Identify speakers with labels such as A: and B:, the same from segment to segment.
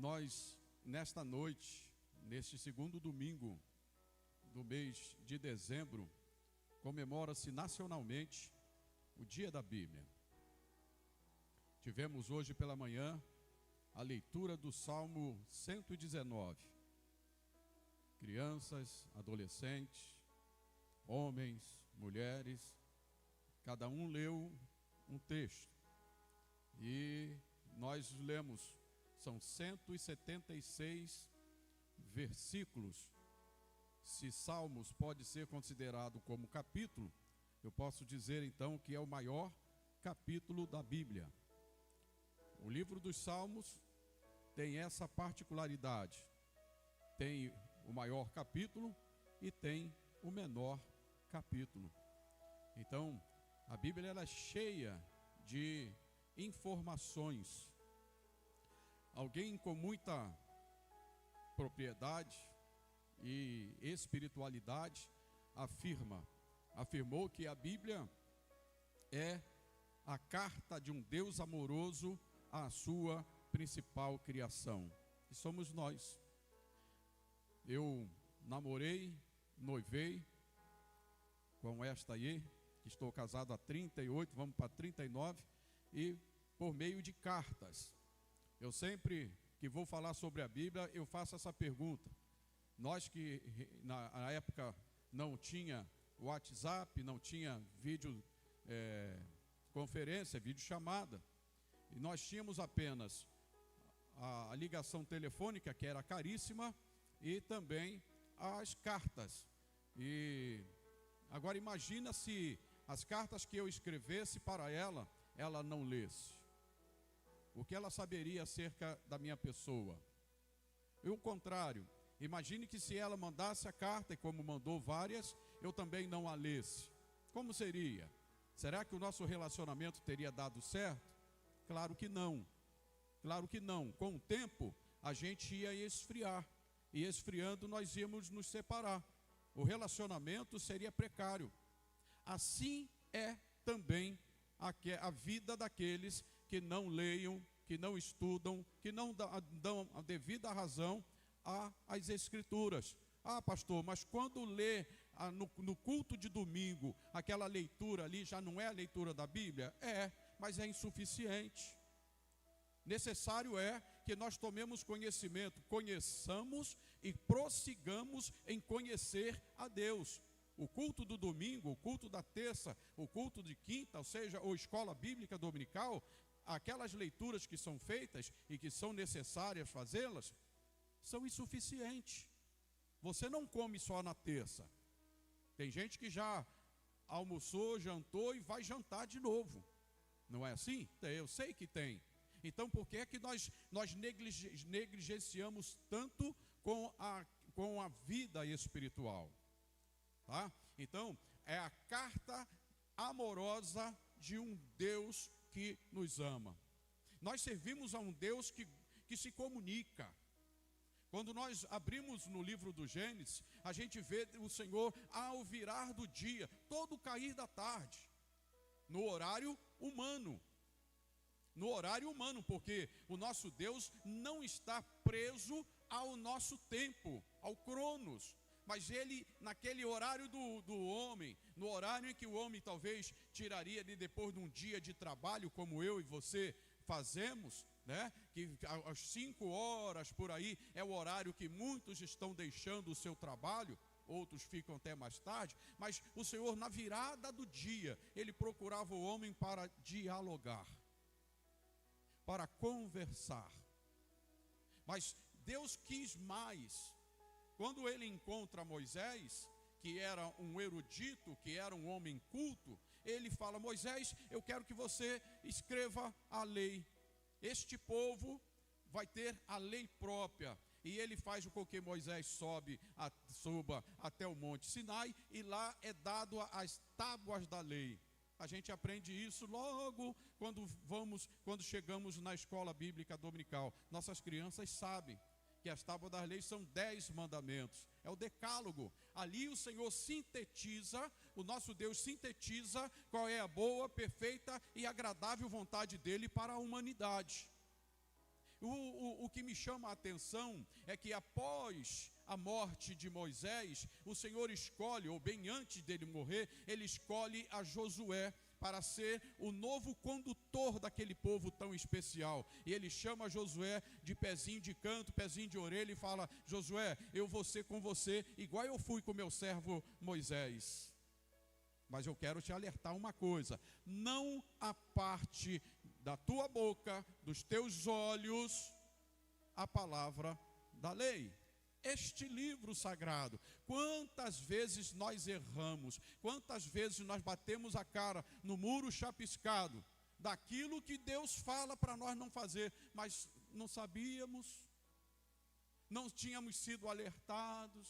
A: Nós, nesta noite, neste segundo domingo do mês de dezembro, comemora-se nacionalmente o Dia da Bíblia. Tivemos hoje pela manhã a leitura do Salmo 119. Crianças, adolescentes, homens, mulheres, cada um leu um texto. E nós lemos, são 176 versículos. Se Salmos pode ser considerado como capítulo, eu posso dizer então que é o maior capítulo da Bíblia. O livro dos Salmos tem essa particularidade. Tem o maior capítulo e tem o menor capítulo. Então, a Bíblia ela é cheia de informações. Alguém com muita propriedade e espiritualidade afirmou que a Bíblia é a carta de um Deus amoroso à sua principal criação, que somos nós. Eu namorei, noivei com esta aí, que estou casado há 38, vamos para 39, e por meio de cartas. Eu sempre que vou falar sobre a Bíblia, eu faço essa pergunta. Nós que na época não tinha WhatsApp, não tinha vídeo conferência, vídeo chamada, e nós tínhamos apenas a ligação telefônica, que era caríssima, e também as cartas. E agora imagina se as cartas que eu escrevesse para ela, ela não lesse. O que ela saberia acerca da minha pessoa? E o contrário, imagine que se ela mandasse a carta, e como mandou várias, eu também não a lesse. Como seria? Será que o nosso relacionamento teria dado certo? Claro que não. Claro que não. Com o tempo, a gente ia esfriar. E esfriando, nós íamos nos separar. O relacionamento seria precário. Assim é também a vida daqueles que não leiam, que não estudam, que não dão a devida razão às Escrituras. Ah, pastor, mas quando lê no culto de domingo, aquela leitura ali já não é a leitura da Bíblia? É, mas é insuficiente. Necessário é que nós tomemos conhecimento, conheçamos e prossigamos em conhecer a Deus. O culto do domingo, o culto da terça, o culto de quinta, ou seja, ou escola bíblica dominical, aquelas leituras que são feitas e que são necessárias fazê-las, são insuficientes. Você não come só na terça. Tem gente que já almoçou, jantou e vai jantar de novo. Não é assim? Eu sei que tem. Então, por que é que nós negligenciamos tanto com a vida espiritual? Tá? Então, é a carta amorosa de um Deus que nos ama. Nós servimos a um Deus que se comunica. Quando nós abrimos no livro do Gênesis, a gente vê o Senhor ao virar do dia, todo cair da tarde, no horário humano. No horário humano, porque o nosso Deus não está preso ao nosso tempo, ao Cronos. Mas ele, naquele horário do homem, no horário em que o homem talvez tiraria ali depois de um dia de trabalho, como eu e você fazemos, né? Que às 5 horas por aí é o horário que muitos estão deixando o seu trabalho, outros ficam até mais tarde. Mas o Senhor, na virada do dia, ele procurava o homem para dialogar, para conversar. Mas Deus quis mais. Quando ele encontra Moisés, que era um erudito, que era um homem culto, ele fala: Moisés, eu quero que você escreva a lei. Este povo vai ter a lei própria. E ele faz com que Moisés suba até o Monte Sinai, e lá é dado as tábuas da lei. A gente aprende isso logo quando chegamos na escola bíblica dominical. Nossas crianças sabem que as tábuas das leis são 10 mandamentos, é o decálogo. Ali o Senhor sintetiza, o nosso Deus sintetiza qual é a boa, perfeita e agradável vontade dele para a humanidade. o que me chama a atenção é que após a morte de Moisés, o Senhor escolhe, ou bem antes dele morrer, ele escolhe a Josué para ser o novo condutor daquele povo tão especial. E ele chama Josué de pezinho de canto, pezinho de orelha e fala: Josué, eu vou ser com você igual eu fui com meu servo Moisés. Mas eu quero te alertar uma coisa: não aparte da tua boca, dos teus olhos, a palavra da lei. Este livro sagrado, quantas vezes nós erramos, quantas vezes nós batemos a cara no muro chapiscado, daquilo que Deus fala para nós não fazer, mas não sabíamos, não tínhamos sido alertados,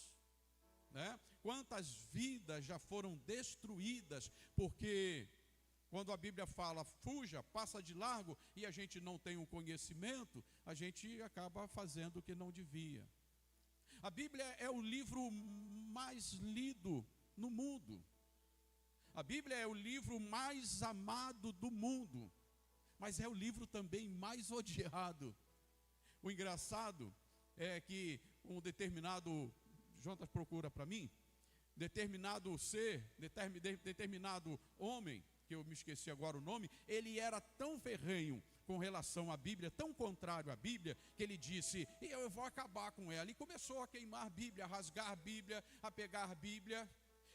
A: né? Quantas vidas já foram destruídas, porque quando a Bíblia fala fuja, passa de largo, e a gente não tem o conhecimento, a gente acaba fazendo o que não devia. A Bíblia é o livro mais lido no mundo. A Bíblia é o livro mais amado do mundo, mas é o livro também mais odiado. O engraçado é que um determinado, Jonas procura para mim, determinado homem, que eu me esqueci agora o nome, ele era tão ferrenho com relação à Bíblia, tão contrário à Bíblia, que ele disse: eu vou acabar com ela. E começou a queimar a Bíblia, a rasgar a Bíblia, a pegar a Bíblia,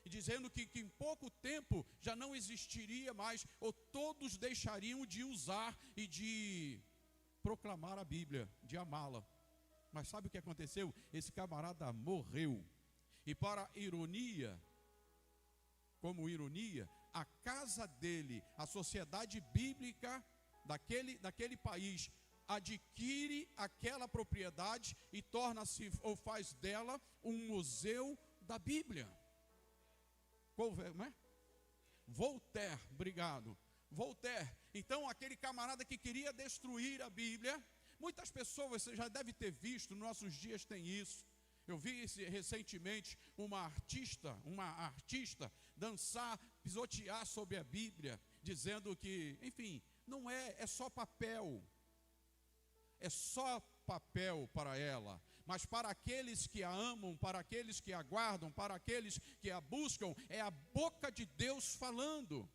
A: e dizendo que em pouco tempo já não existiria mais, ou todos deixariam de usar e de proclamar a Bíblia, de amá-la. Mas sabe o que aconteceu? Esse camarada morreu. E para ironia, como ironia, a casa dele, a sociedade bíblica daquele país, adquire aquela propriedade e torna-se, ou faz dela, um museu da Bíblia. Como é? Voltaire, obrigado. Voltaire. Então, aquele camarada que queria destruir a Bíblia, muitas pessoas, você já deve ter visto, nos nossos dias tem isso. Eu vi recentemente uma artista dançar, pisotear sobre a Bíblia, dizendo que, enfim, não é só papel. É só papel para ela. Mas para aqueles que a amam, para aqueles que a guardam, para aqueles que a buscam, é a boca de Deus falando.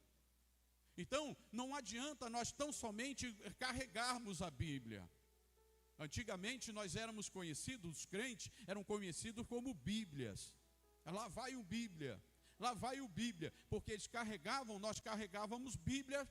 A: Então, não adianta nós tão somente carregarmos a Bíblia. Antigamente nós éramos conhecidos, os crentes eram conhecidos como Bíblias. Lá vai o Bíblia, lá vai o Bíblia, porque eles nós carregávamos Bíblia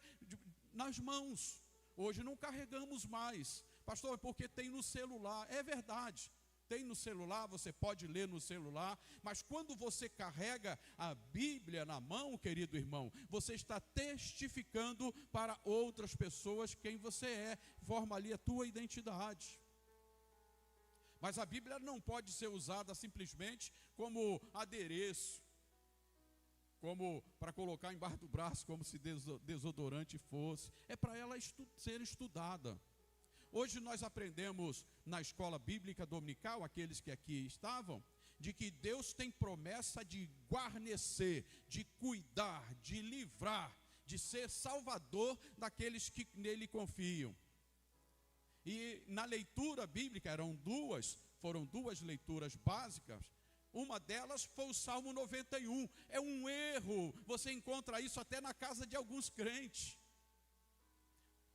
A: nas mãos. Hoje não carregamos mais. Pastor, porque tem no celular. É verdade, tem no celular, você pode ler no celular, mas quando você carrega a Bíblia na mão, querido irmão, você está testificando para outras pessoas quem você é, forma ali a tua identidade. Mas a Bíblia não pode ser usada simplesmente como adereço, como para colocar embaixo do braço, como se desodorante fosse. É para ela ser estudada. Hoje nós aprendemos na escola bíblica dominical, aqueles que aqui estavam, de que Deus tem promessa de guarnecer, de cuidar, de livrar, de ser salvador daqueles que nele confiam. E na leitura bíblica foram duas leituras básicas. Uma delas foi o Salmo 91. É um erro, você encontra isso até na casa de alguns crentes.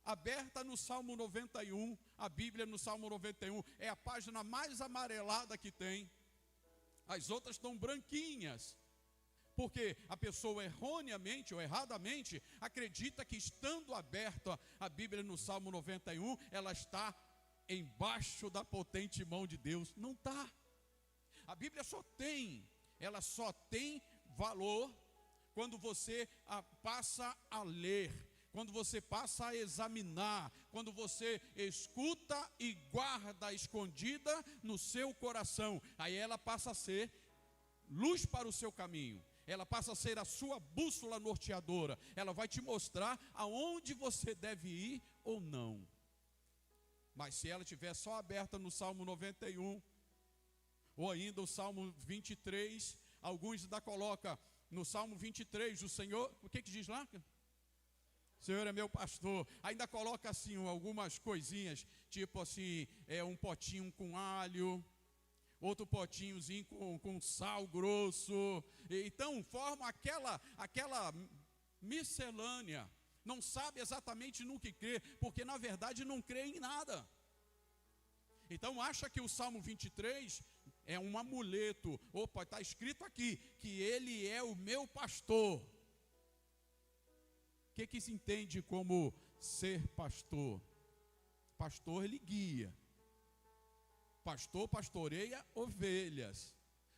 A: Aberta no Salmo 91, a Bíblia no Salmo 91, é a página mais amarelada que tem. As outras estão branquinhas, porque a pessoa erroneamente ou erradamente acredita que estando aberta a Bíblia no Salmo 91, ela está embaixo da potente mão de Deus. Não está. A Bíblia só tem valor quando você passa a ler, quando você passa a examinar, quando você escuta e guarda escondida no seu coração. Aí ela passa a ser luz para o seu caminho. Ela passa a ser a sua bússola norteadora. Ela vai te mostrar aonde você deve ir ou não. Mas se ela estiver só aberta no Salmo 91, ou ainda o Salmo 23, alguns ainda colocam no Salmo 23, o Senhor, o que diz lá? O Senhor é meu pastor. Ainda coloca assim algumas coisinhas, tipo assim, um potinho com alho, outro potinhozinho com sal grosso. Então forma aquela miscelânea. Não sabe exatamente no que crer, porque na verdade não crê em nada. Então acha que o Salmo 23 é um amuleto. Opa, está escrito aqui que ele é o meu pastor. O que se entende como ser pastor? Pastor, ele guia. Pastor pastoreia ovelhas.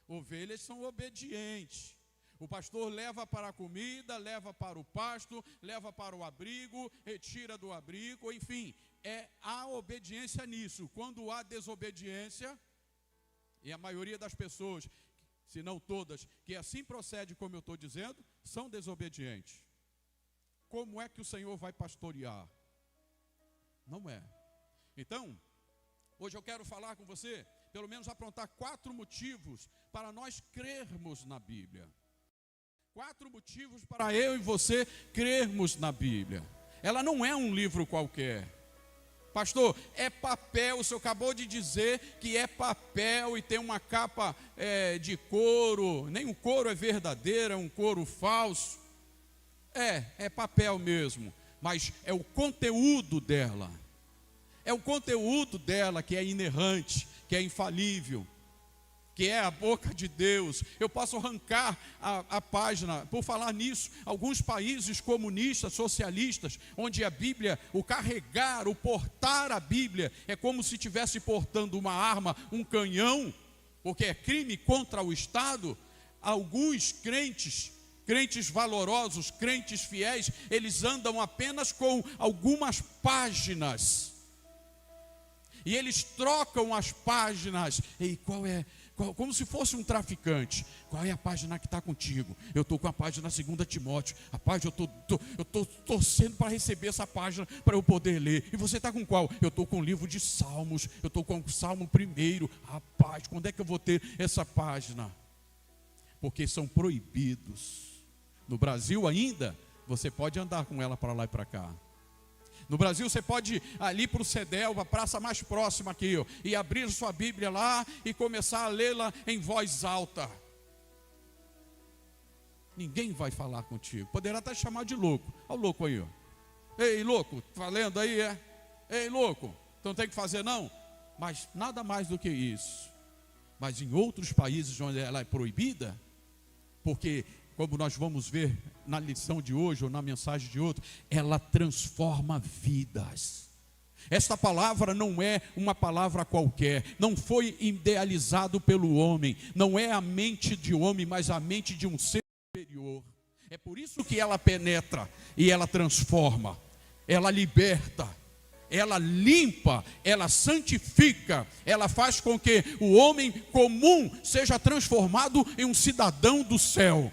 A: Ovelhas são obedientes. O pastor leva para a comida, leva para o pasto, leva para o abrigo, retira do abrigo, enfim, há obediência nisso. Quando há desobediência, e a maioria das pessoas, se não todas, que assim procede como eu estou dizendo, são desobedientes. Como é que o Senhor vai pastorear? Não é. Então, hoje eu quero falar com você, pelo menos aprontar 4 motivos para nós crermos na Bíblia. 4 motivos para eu e você crermos na Bíblia. Ela não é um livro qualquer. Pastor, é papel. O senhor acabou de dizer que é papel e tem uma capa de couro. Nem o couro é verdadeiro, é um couro falso. É papel mesmo, mas é o conteúdo dela. É o conteúdo dela que é inerrante, que é infalível, que é a boca de Deus. Eu posso arrancar a página. Por falar nisso, alguns países comunistas, socialistas, onde a Bíblia, o carregar, o portar a Bíblia, é como se estivesse portando uma arma, um canhão, porque é crime contra o Estado. Alguns crentes valorosos, crentes fiéis, eles andam apenas com algumas páginas. E eles trocam as páginas. E como se fosse um traficante. Qual é a página que está contigo? Eu estou com a página 2 Timóteo. Rapaz, eu estou torcendo para receber essa página para eu poder ler. E você está com qual? Eu estou com o livro de Salmos. Eu estou com o Salmo 1. Rapaz, quando é que eu vou ter essa página? Porque são proibidos. No Brasil ainda, você pode andar com ela para lá e para cá. No Brasil você pode ir ali para o CEDEL, a praça mais próxima aqui, e abrir sua Bíblia lá e começar a lê-la em voz alta. Ninguém vai falar contigo. Poderá até chamar de louco. Olha o louco aí, ó. Ei, louco, está lendo aí, é? Ei, louco, então tem que fazer não? Mas nada mais do que isso. Mas em outros países onde ela é proibida, porque, como nós vamos ver na lição de hoje ou na mensagem de outro, ela transforma vidas. Esta palavra não é uma palavra qualquer, não foi idealizado pelo homem, não é a mente de homem, mas a mente de um ser superior. É por isso que ela penetra e ela transforma, ela liberta, ela limpa, ela santifica, ela faz com que o homem comum seja transformado em um cidadão do céu.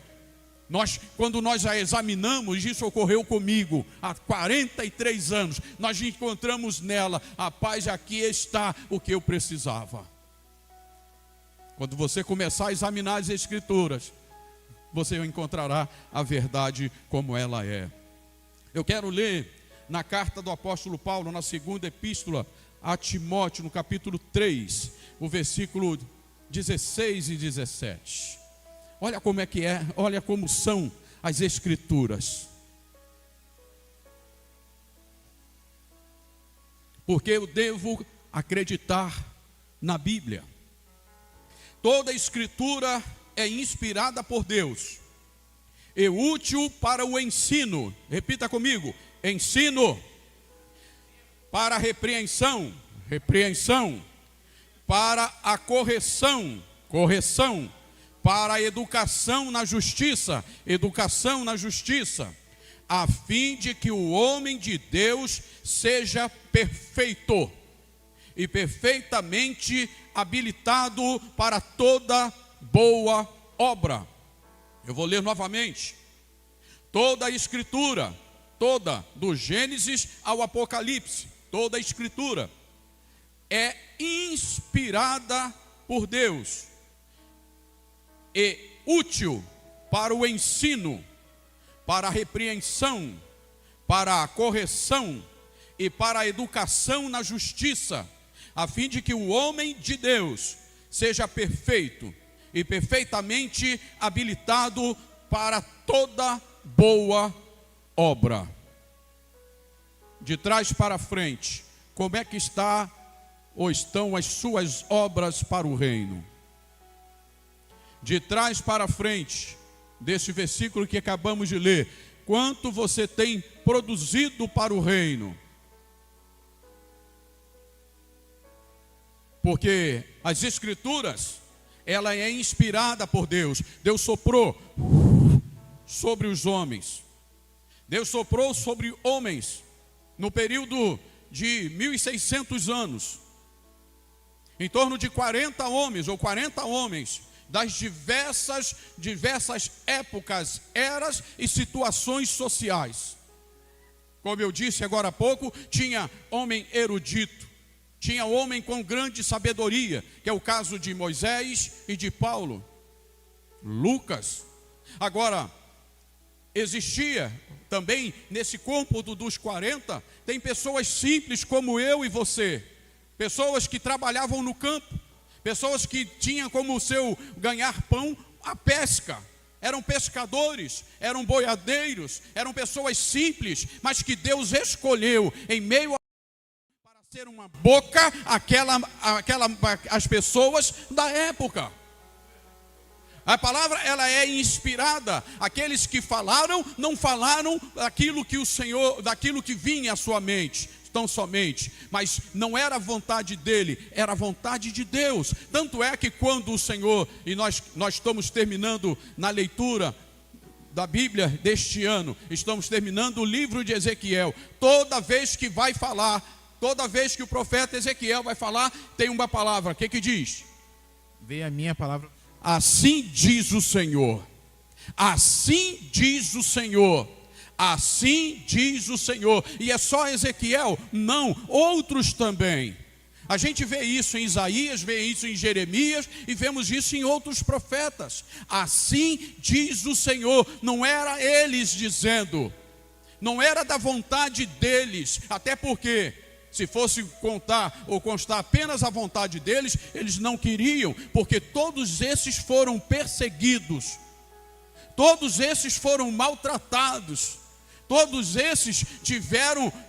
A: Quando nós a examinamos, isso ocorreu comigo há 43 anos, nós encontramos nela, rapaz, aqui está o que eu precisava. Quando você começar a examinar as Escrituras, você encontrará a verdade como ela é. Eu quero ler na carta do apóstolo Paulo, na 2ª epístola a Timóteo, no capítulo 3, o versículo 16 e 17. Olha como é que é, olha como são as Escrituras. Porque eu devo acreditar na Bíblia. Toda a Escritura é inspirada por Deus e útil para o ensino. Repita comigo: ensino, para a repreensão, para a correção, para a educação na justiça, a fim de que o homem de Deus seja perfeito e perfeitamente habilitado para toda boa obra. Eu vou ler novamente. Toda a Escritura, toda, do Gênesis ao Apocalipse, toda a Escritura é inspirada por Deus e útil para o ensino, para a repreensão, para a correção e para a educação na justiça, a fim de que o homem de Deus seja perfeito e perfeitamente habilitado para toda boa obra. De trás para frente, como é que está ou estão as suas obras para o reino? De trás para frente, desse versículo que acabamos de ler, quanto você tem produzido para o reino? Porque as Escrituras, ela é inspirada por Deus. Deus soprou sobre os homens. Deus soprou sobre homens no período de 1600 anos. Em torno de 40 homens ou 40 homens das diversas épocas, eras e situações sociais. Como eu disse agora há pouco, tinha homem erudito, tinha homem com grande sabedoria, que é o caso de Moisés e de Paulo, Lucas. Agora, existia também nesse cômputo dos 40, tem pessoas simples como eu e você, pessoas que trabalhavam no campo, pessoas que tinham como seu ganhar-pão a pesca, eram pescadores, eram boiadeiros, eram pessoas simples, mas que Deus escolheu em meio a para ser uma boca as pessoas da época. A palavra, ela é inspirada. Aqueles que falaram, não falaram daquilo que vinha à sua mente, tão somente, mas não era a vontade dele, era a vontade de Deus. Tanto é que quando o Senhor, e nós estamos terminando na leitura da Bíblia deste ano, estamos terminando o livro de Ezequiel. Toda vez que vai falar, toda vez que o profeta Ezequiel vai falar, tem uma palavra. O que diz?
B: Vê a minha palavra.
A: Assim diz o Senhor. Assim diz o Senhor. Assim diz o Senhor. E é só Ezequiel? Não, outros também. A gente vê isso em Isaías, vê isso em Jeremias e vemos isso em outros profetas. Assim diz o Senhor. Não era eles dizendo, não era da vontade deles, até porque se fosse contar ou constar apenas a vontade deles, eles não queriam, porque todos esses foram perseguidos, todos esses foram maltratados, todos esses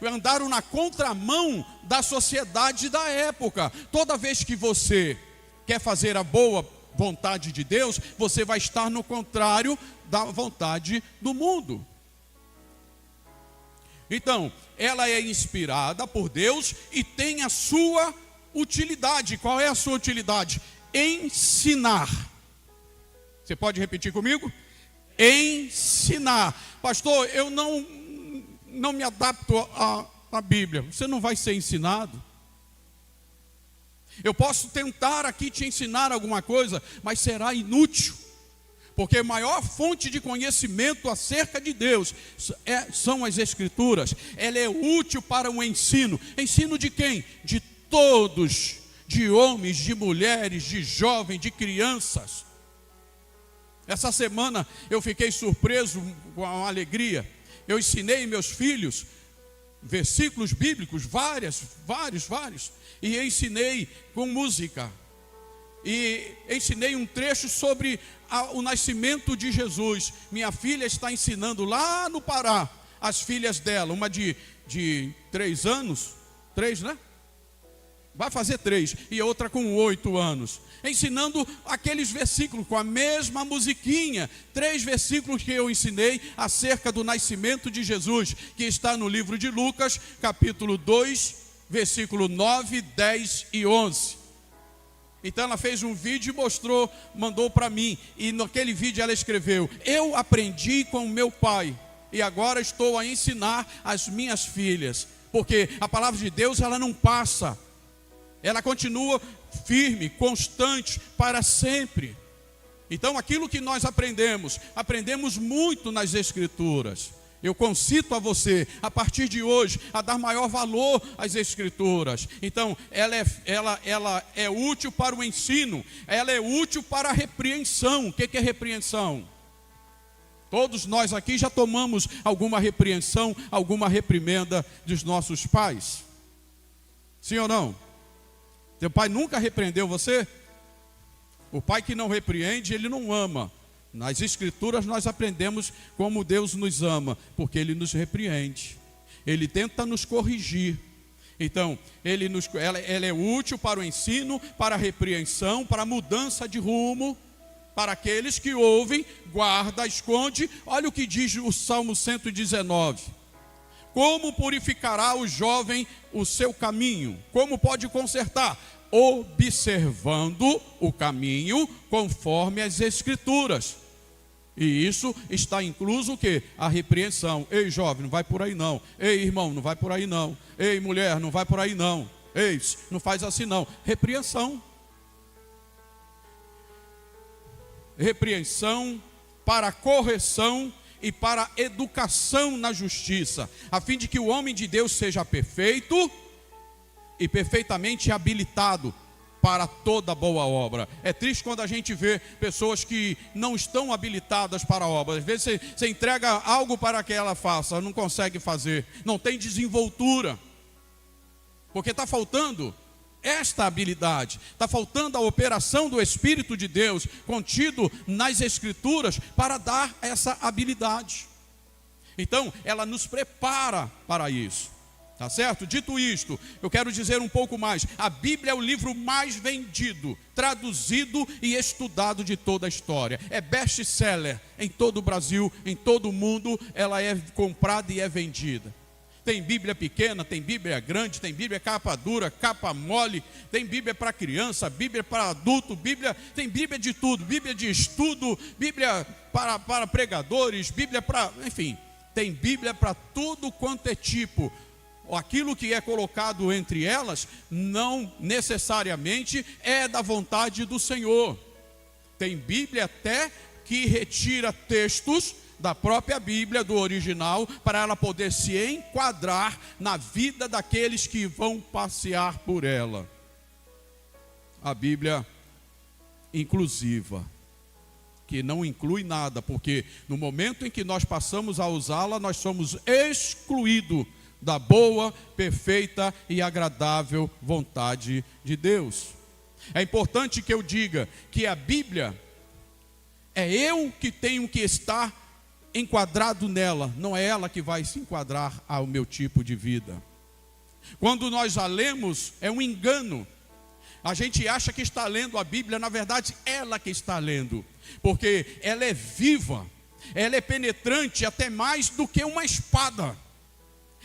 A: andaram na contramão da sociedade da época. Toda vez que você quer fazer a boa vontade de Deus, você vai estar no contrário da vontade do mundo. Então, ela é inspirada por Deus e tem a sua utilidade. Qual é a sua utilidade? Ensinar. Você pode repetir comigo? Ensinar. Pastor, eu não me adapto à Bíblia. Você não vai ser ensinado. Eu posso tentar aqui te ensinar alguma coisa, mas será inútil. Porque a maior fonte de conhecimento acerca de Deus são as Escrituras. Ela é útil para o ensino. Ensino de quem? De todos. De homens, de mulheres, de jovens, de crianças. Essa semana eu fiquei surpreso com a alegria. Eu ensinei meus filhos versículos bíblicos, vários. E ensinei com música. E ensinei um trecho sobre o nascimento de Jesus. Minha filha está ensinando lá no Pará, as filhas dela, uma de 3 anos, 3, né? Vai fazer 3, e a outra com 8 anos. Ensinando aqueles versículos, com a mesma musiquinha, 3 versículos que eu ensinei acerca do nascimento de Jesus, que está no livro de Lucas, capítulo 2, versículo 9, 10 e 11. Então ela fez um vídeo e mandou para mim. E naquele vídeo ela escreveu: eu aprendi com o meu pai e agora estou a ensinar as minhas filhas. Porque a palavra de Deus, ela não passa. Ela continua firme, constante, para sempre. Então aquilo que nós aprendemos muito nas Escrituras. Eu concito a você, a partir de hoje, a dar maior valor às Escrituras. Então, ela é útil para o ensino, ela é útil para a repreensão. O que é repreensão? Todos nós aqui já tomamos alguma repreensão, alguma reprimenda dos nossos pais. Sim ou não? Teu pai nunca repreendeu você? O pai que não repreende, ele não ama. Nas Escrituras nós aprendemos como Deus nos ama, porque Ele nos repreende. Ele tenta nos corrigir. Então, ela é útil para o ensino, para a repreensão, para a mudança de rumo, para aqueles que ouvem, guarda, esconde. Olha o que diz o Salmo 119. Como purificará o jovem o seu caminho? Como pode consertar? Observando o caminho conforme as Escrituras. E isso está incluso o quê? A repreensão. Ei, jovem, não vai por aí não. Ei, irmão, não vai por aí não. Ei, mulher, não vai por aí não. Ei, não faz assim não. Repreensão. Repreensão para correção e para educação na justiça, a fim de que o homem de Deus seja perfeito e perfeitamente habilitado para toda boa obra. É triste quando a gente vê pessoas que não estão habilitadas para a obra. Às vezes você entrega algo para que ela faça, não consegue fazer, não tem desenvoltura, porque está faltando esta habilidade, está faltando a operação do Espírito de Deus contido nas Escrituras para dar essa habilidade. Então, ela nos prepara para isso. Tá certo? Dito isto, eu quero dizer um pouco mais. A Bíblia é o livro mais vendido, traduzido e estudado de toda a história. É best-seller em todo o Brasil, em todo o mundo. Ela é comprada e é vendida. Tem Bíblia pequena, tem Bíblia grande, tem Bíblia capa dura, capa mole, tem Bíblia para criança, Bíblia para adulto, tem Bíblia de tudo, Bíblia de estudo, Bíblia para pregadores, Bíblia para, enfim, tem Bíblia para tudo quanto é tipo. Aquilo que é colocado entre elas não necessariamente é da vontade do Senhor. Tem Bíblia até que retira textos da própria Bíblia, do original, para ela poder se enquadrar na vida daqueles que vão passear por ela. A Bíblia inclusiva, que não inclui nada, porque no momento em que nós passamos a usá-la, nós somos excluídos da boa, perfeita e agradável vontade de Deus. É importante que eu diga que a Bíblia é eu que tenho que estar enquadrado nela, não é ela que vai se enquadrar ao meu tipo de vida. Quando nós a lemos, é um engano. A gente acha que está lendo a Bíblia, na verdade, ela que está lendo, porque ela é viva, ela é penetrante até mais do que uma espada.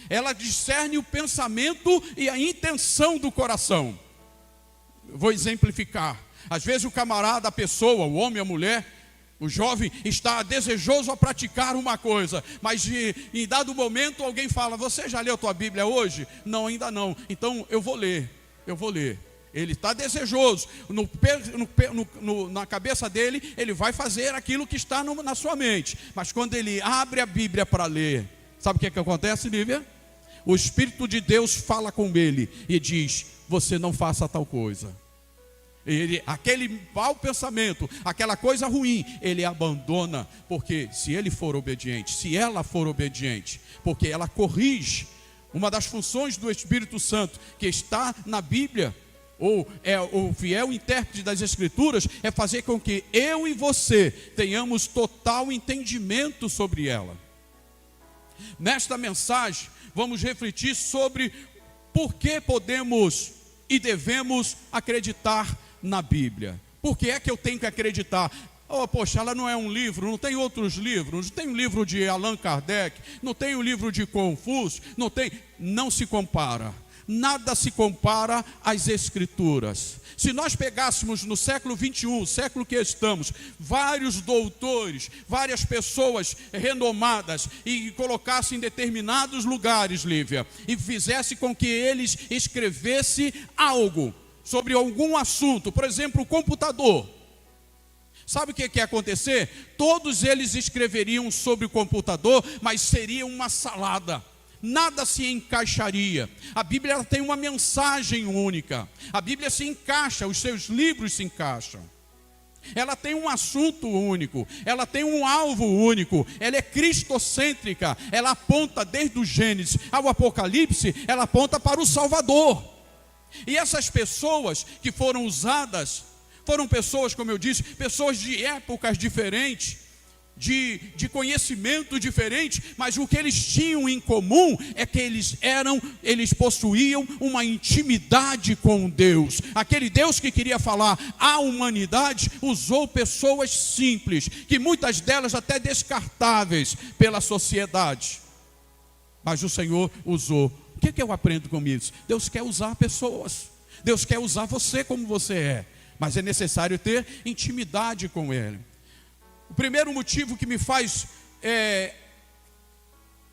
A: Ela discerne o pensamento e a intenção do coração. Vou exemplificar. Às vezes o camarada, a pessoa, o homem, a mulher, o jovem está desejoso a praticar uma coisa, mas em dado momento alguém fala: você já leu tua Bíblia hoje? Não, ainda não. Então eu vou ler. Ele está desejoso, na cabeça dele, ele vai fazer aquilo que está na sua mente. Mas quando ele abre a Bíblia para ler, sabe o que acontece, Lívia? O Espírito de Deus fala com ele e diz: você não faça tal coisa. Aquele mau pensamento, aquela coisa ruim, ele abandona, porque se ele for obediente, se ela for obediente, porque ela corrige. Uma das funções do Espírito Santo que está na Bíblia, ou é o fiel intérprete das Escrituras, é fazer com que eu e você tenhamos total entendimento sobre ela. Nesta mensagem, vamos refletir sobre por que podemos e devemos acreditar na Bíblia. Por que é que eu tenho que acreditar? Poxa, ela não é um livro, não tem outros livros, não tem um livro de Allan Kardec, não tem um livro de Confúcio, não se compara. Nada se compara às Escrituras. Se nós pegássemos no século 21, o século que estamos, vários doutores, várias pessoas renomadas, e colocassem em determinados lugares, Lívia, e fizesse com que eles escrevessem algo sobre algum assunto, por exemplo, o computador. Sabe o que ia acontecer? Todos eles escreveriam sobre o computador, mas seria uma salada. Nada se encaixaria. A Bíblia ela tem uma mensagem única. A Bíblia se encaixa, os seus livros se encaixam. Ela tem um assunto único, ela tem um alvo único, ela é cristocêntrica, ela aponta desde o Gênesis ao Apocalipse, ela aponta para o Salvador. E essas pessoas que foram usadas, foram pessoas, como eu disse, pessoas de épocas diferentes, de conhecimento diferente, mas o que eles tinham em comum é que eles possuíam uma intimidade com Deus. Aquele Deus que queria falar à humanidade usou pessoas simples, que muitas delas até descartáveis pela sociedade, mas o Senhor usou. O que eu aprendo com isso? Deus quer usar pessoas, Deus quer usar você como você é, mas é necessário ter intimidade com Ele. O primeiro motivo que me faz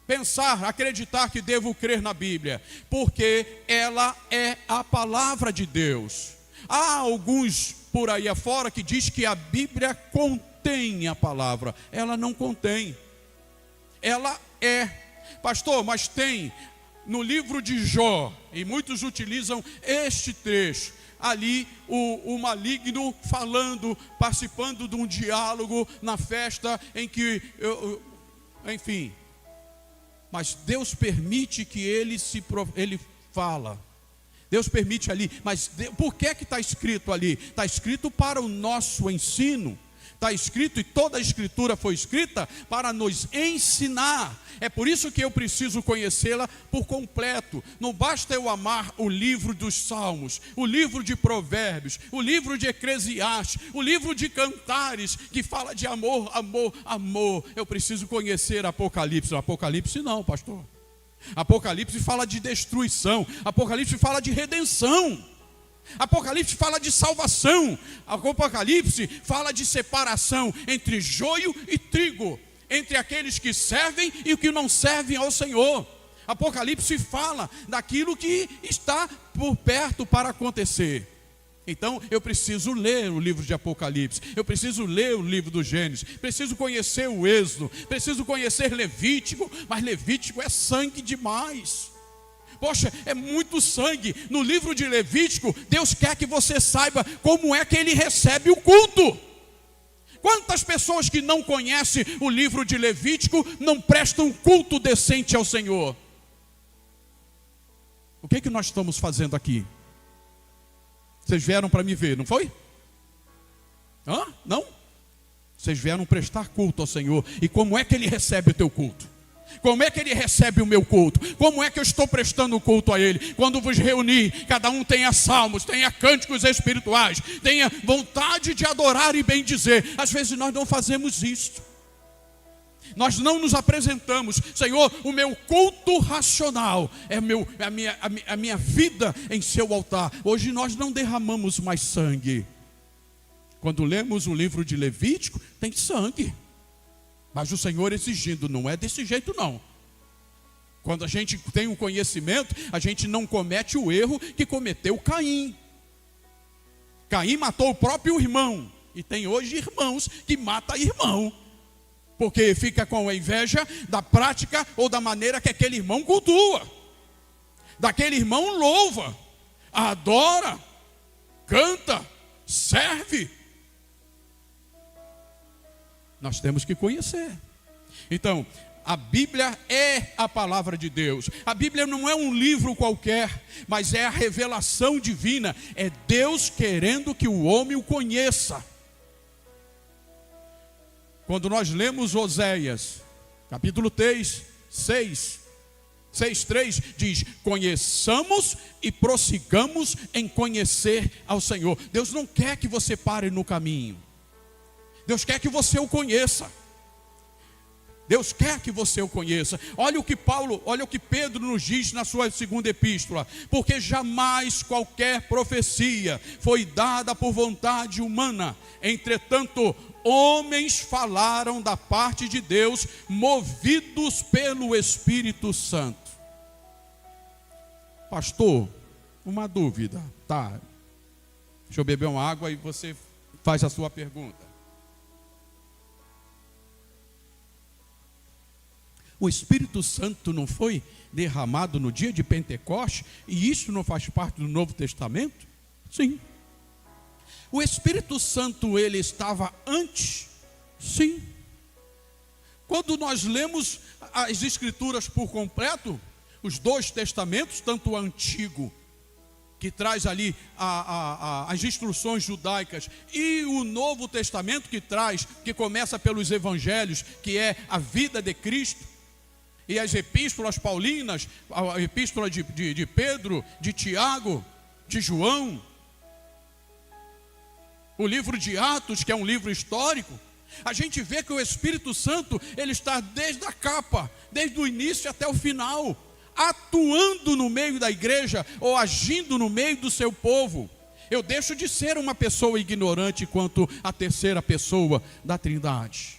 A: pensar, acreditar que devo crer na Bíblia, porque ela é a palavra de Deus. Há alguns por aí afora que diz que a Bíblia contém a palavra. Ela não contém. Ela é. Pastor, mas tem no livro de Jó, e muitos utilizam este trecho. Ali o maligno falando, participando de um diálogo na festa em que, enfim. Mas Deus permite que ele fala. Deus permite ali. Mas por que está escrito ali? Está escrito para o nosso ensino. Está escrito, e toda a escritura foi escrita para nos ensinar. É por isso que eu preciso conhecê-la por completo. Não basta eu amar o livro dos Salmos, o livro de Provérbios, o livro de Eclesiastes, o livro de Cantares, que fala de amor, amor, amor. Eu preciso conhecer Apocalipse. Apocalipse não, pastor. Apocalipse fala de destruição. Apocalipse fala de redenção. Apocalipse fala de salvação. Apocalipse fala de separação entre joio e trigo, entre aqueles que servem e os que não servem ao Senhor. Apocalipse fala daquilo que está por perto para acontecer. Então eu preciso ler o livro de Apocalipse, eu preciso ler o livro do Gênesis, preciso conhecer o Êxodo, preciso conhecer Levítico, mas Levítico é sangue demais. Poxa, é muito sangue. No livro de Levítico, Deus quer que você saiba como é que Ele recebe o culto. Quantas pessoas que não conhecem o livro de Levítico não prestam culto decente ao Senhor? O que nós estamos fazendo aqui? Vocês vieram para me ver, não foi? Não? Vocês vieram prestar culto ao Senhor. E como é que Ele recebe o teu culto? Como é que Ele recebe o meu culto? Como é que eu estou prestando culto a Ele? Quando vos reunir, cada um tenha salmos, tenha cânticos espirituais, tenha vontade de adorar e bendizer. Às vezes nós não fazemos isso. Nós não nos apresentamos. Senhor, o meu culto racional é a minha vida em seu altar. Hoje nós não derramamos mais sangue. Quando lemos o livro de Levítico, tem sangue. Mas o Senhor exigindo, não é desse jeito não. Quando a gente tem um conhecimento, a gente não comete o erro que cometeu Caim. Caim matou o próprio irmão. E tem hoje irmãos que matam irmão, porque fica com a inveja da prática ou da maneira que aquele irmão cultua. Daquele irmão louva, adora, canta, serve. Nós temos que conhecer. Então, a Bíblia é a palavra de Deus. A Bíblia não é um livro qualquer, mas é a revelação divina. É Deus querendo que o homem o conheça. Quando nós lemos Oséias, capítulo 3, 6:3, diz: conheçamos e prossigamos em conhecer ao Senhor. Deus não quer que você pare no caminho. Deus quer que você o conheça. Deus quer que você o conheça. Olha o que Pedro nos diz na sua segunda epístola. Porque jamais qualquer profecia foi dada por vontade humana. Entretanto, homens falaram da parte de Deus, movidos pelo Espírito Santo. Pastor, uma dúvida. Tá. Deixa eu beber uma água e você faz a sua pergunta. O Espírito Santo não foi derramado no dia de Pentecostes? E isso não faz parte do Novo Testamento? Sim. O Espírito Santo, ele estava antes? Sim. Quando nós lemos as Escrituras por completo, os dois testamentos, tanto o antigo, que traz ali as instruções judaicas, e o Novo Testamento que começa pelos evangelhos, que é a vida de Cristo, e as epístolas paulinas, a epístola de Pedro, de Tiago, de João, o livro de Atos, que é um livro histórico, a gente vê que o Espírito Santo, ele está desde a capa, desde o início até o final, atuando no meio da igreja, ou agindo no meio do seu povo. Eu deixo de ser uma pessoa ignorante quanto à terceira pessoa da Trindade.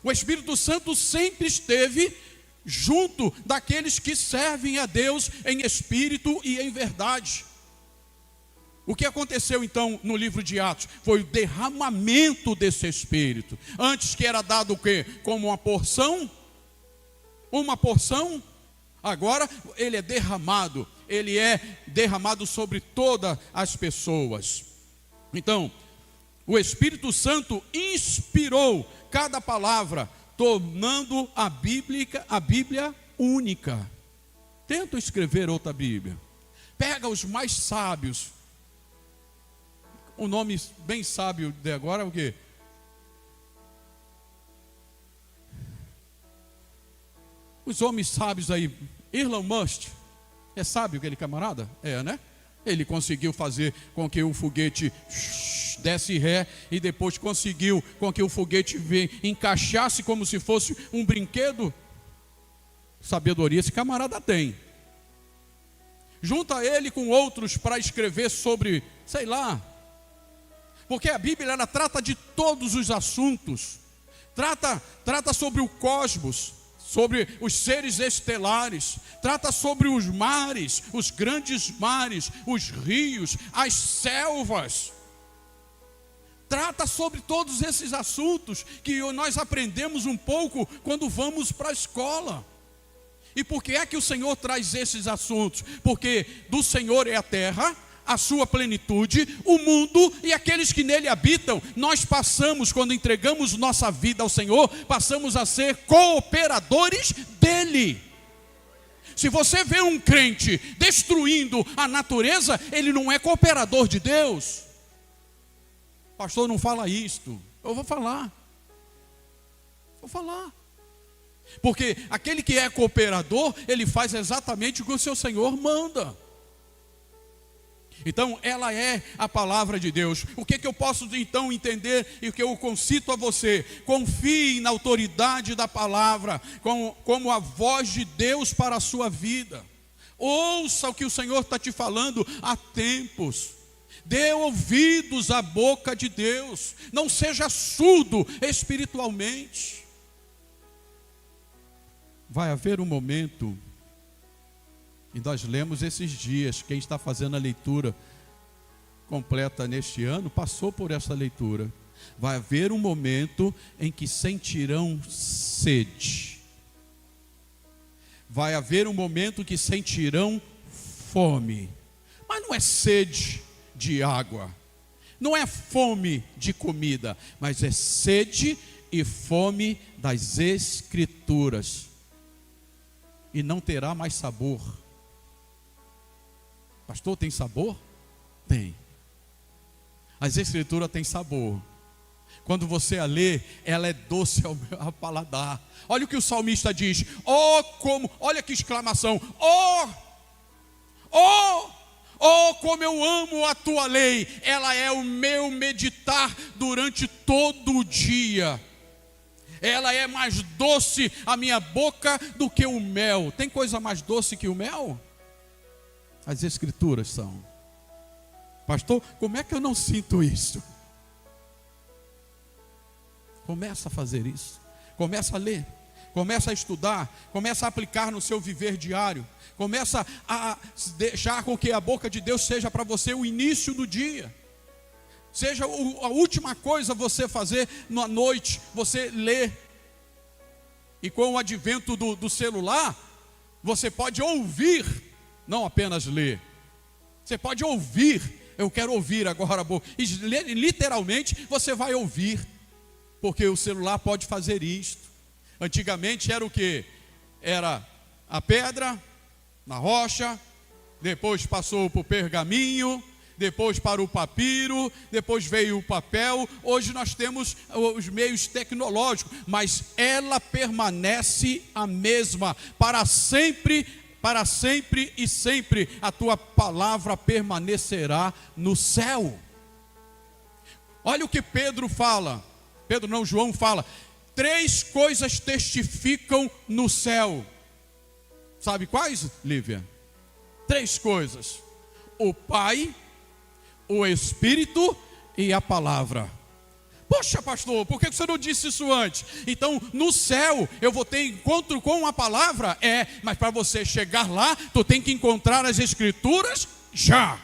A: O Espírito Santo sempre esteve junto daqueles que servem a Deus em espírito e em verdade. O que aconteceu então no livro de Atos? Foi o derramamento desse Espírito. Antes que era dado o quê? Como uma porção, agora ele é derramado sobre todas as pessoas. Então, o Espírito Santo inspirou cada palavra, tornando a Bíblia única. Tenta escrever outra Bíblia. Pega os mais sábios. O nome bem sábio de agora é o quê? Os homens sábios aí, Elon Musk, é sábio aquele camarada? É, né? Ele conseguiu fazer com que o foguete desse ré e depois conseguiu com que o foguete encaixasse como se fosse um brinquedo. Sabedoria esse camarada tem. Junta ele com outros para escrever sobre, sei lá, porque a Bíblia ela trata de todos os assuntos, trata sobre o cosmos, sobre os seres estelares, trata sobre os mares, os grandes mares, os rios, as selvas, trata sobre todos esses assuntos que nós aprendemos um pouco quando vamos para a escola. E por que é que o Senhor traz esses assuntos? Porque do Senhor é a terra, a sua plenitude, o mundo e aqueles que nele habitam. Nós passamos, quando entregamos nossa vida ao Senhor, passamos a ser cooperadores dele. Se você vê um crente destruindo a natureza, ele não é cooperador de Deus. Pastor, não fala isto. Eu vou falar. Porque aquele que é cooperador, ele faz exatamente o que o seu Senhor manda. Então, ela é a palavra de Deus. O que eu posso então entender e o que eu concito a você? Confie na autoridade da palavra, como a voz de Deus para a sua vida. Ouça o que o Senhor está te falando há tempos. Dê ouvidos à boca de Deus. Não seja surdo espiritualmente. Vai haver um momento, e nós lemos esses dias, quem está fazendo a leitura completa neste ano, passou por essa leitura. Vai haver um momento em que sentirão sede. Vai haver um momento que sentirão fome. Mas não é sede de água, não é fome de comida, mas é sede e fome das Escrituras. E não terá mais sabor. Pastor, tem sabor? Tem. As Escrituras têm sabor. Quando você a lê, ela é doce ao paladar. Olha o que o salmista diz. Olha que exclamação. Como eu amo a tua lei. Ela é o meu meditar durante todo o dia. Ela é mais doce a minha boca do que o mel. Tem coisa mais doce que o mel? As Escrituras são. Pastor, como é que eu não sinto isso? Começa a fazer isso. Começa a ler. Começa a estudar. Começa a aplicar no seu viver diário. Começa a deixar com que a boca de Deus seja para você o início do dia. Seja a última coisa você fazer na noite, você ler. E com o advento do celular, você pode ouvir, não apenas ler. Você pode ouvir Eu quero ouvir agora. E literalmente você vai ouvir, porque o celular pode fazer isto. Antigamente era o quê? Era a pedra na rocha, depois passou para o pergaminho, depois para o papiro, depois veio o papel. Hoje nós temos os meios tecnológicos, mas ela permanece a mesma para sempre e sempre. A tua palavra permanecerá no céu. Olha o que Pedro fala. João fala: 3 coisas testificam no céu. Sabe quais, Lívia? 3 coisas: o Pai, o Espírito e a palavra. Poxa, pastor, por que você não disse isso antes? Então, no céu, eu vou ter encontro com a palavra? Mas para você chegar lá, tu tem que encontrar as Escrituras já.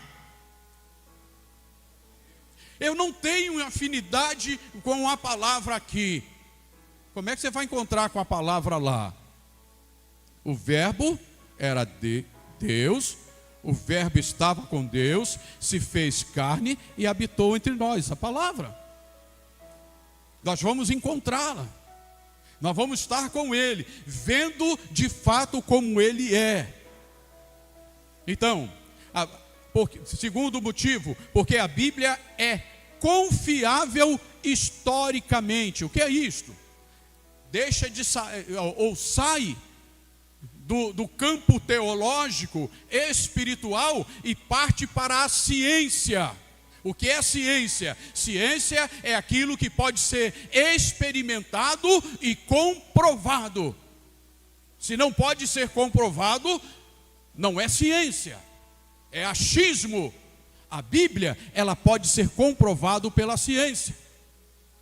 A: Eu não tenho afinidade com a palavra aqui. Como é que você vai encontrar com a palavra lá? O verbo era de Deus, o verbo estava com Deus, se fez carne e habitou entre nós. A palavra. Nós vamos encontrá-la. Nós vamos estar com Ele, vendo de fato como Ele é. Então, segundo motivo, porque a Bíblia é confiável historicamente. O que é isto? Deixa de sair, ou sai do campo teológico, espiritual, e parte para a ciência. O que é ciência? Ciência é aquilo que pode ser experimentado e comprovado. Se não pode ser comprovado, não é ciência, é achismo. A Bíblia, ela pode ser comprovado pela ciência.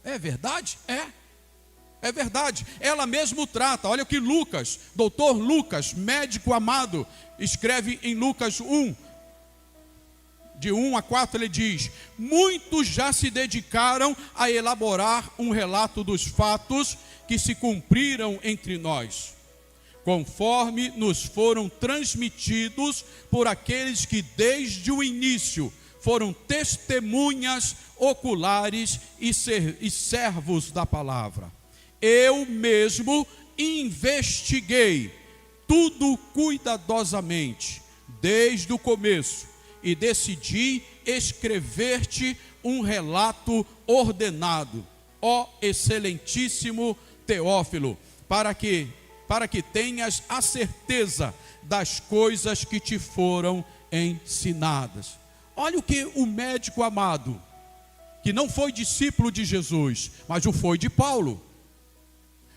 A: É verdade? É verdade. Ela mesmo trata. Olha o que Lucas, doutor Lucas, médico amado, escreve em Lucas 1, de 1 a 4, ele diz: muitos já se dedicaram a elaborar um relato dos fatos que se cumpriram entre nós, conforme nos foram transmitidos por aqueles que desde o início foram testemunhas oculares e servos da palavra. Eu mesmo investiguei tudo cuidadosamente, desde o começo, e decidi escrever-te um relato ordenado, ó excelentíssimo Teófilo, para que tenhas a certeza das coisas que te foram ensinadas. Olha o que o médico amado, que não foi discípulo de Jesus, mas o foi de Paulo,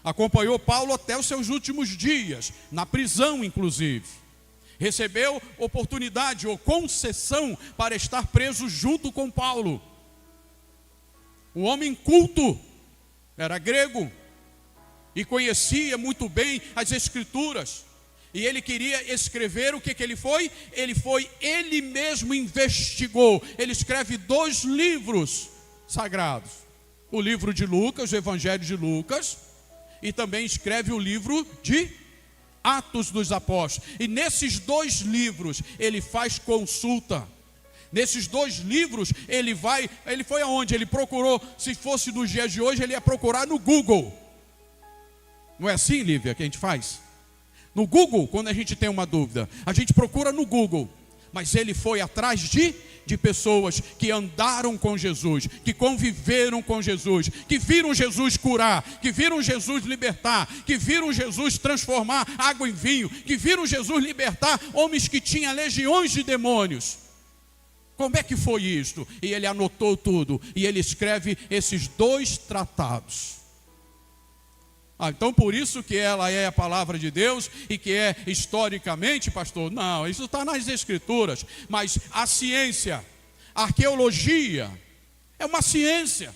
A: acompanhou Paulo até os seus últimos dias, na prisão inclusive, recebeu oportunidade ou concessão para estar preso junto com Paulo. Um homem culto, era grego, e conhecia muito bem as Escrituras, e ele queria escrever. O que ele foi? Ele mesmo investigou. Ele escreve 2 livros sagrados, o livro de Lucas, o Evangelho de Lucas, e também escreve o livro de Atos dos Apóstolos. E nesses 2 livros ele faz consulta. Nesses 2 livros ele foi aonde? Ele procurou. Se fosse nos dias de hoje, ele ia procurar no Google. Não é assim, Lívia, que a gente faz? No Google, quando a gente tem uma dúvida, a gente procura no Google. Mas ele foi atrás de pessoas que andaram com Jesus, que conviveram com Jesus, que viram Jesus curar, que viram Jesus libertar, que viram Jesus transformar água em vinho, que viram Jesus libertar homens que tinham legiões de demônios. Como é que foi isto? E ele anotou tudo, e ele escreve esses 2 tratados. Então por isso que ela é a palavra de Deus, e que é historicamente, pastor, não, isso está nas Escrituras. Mas a ciência, a arqueologia, é uma ciência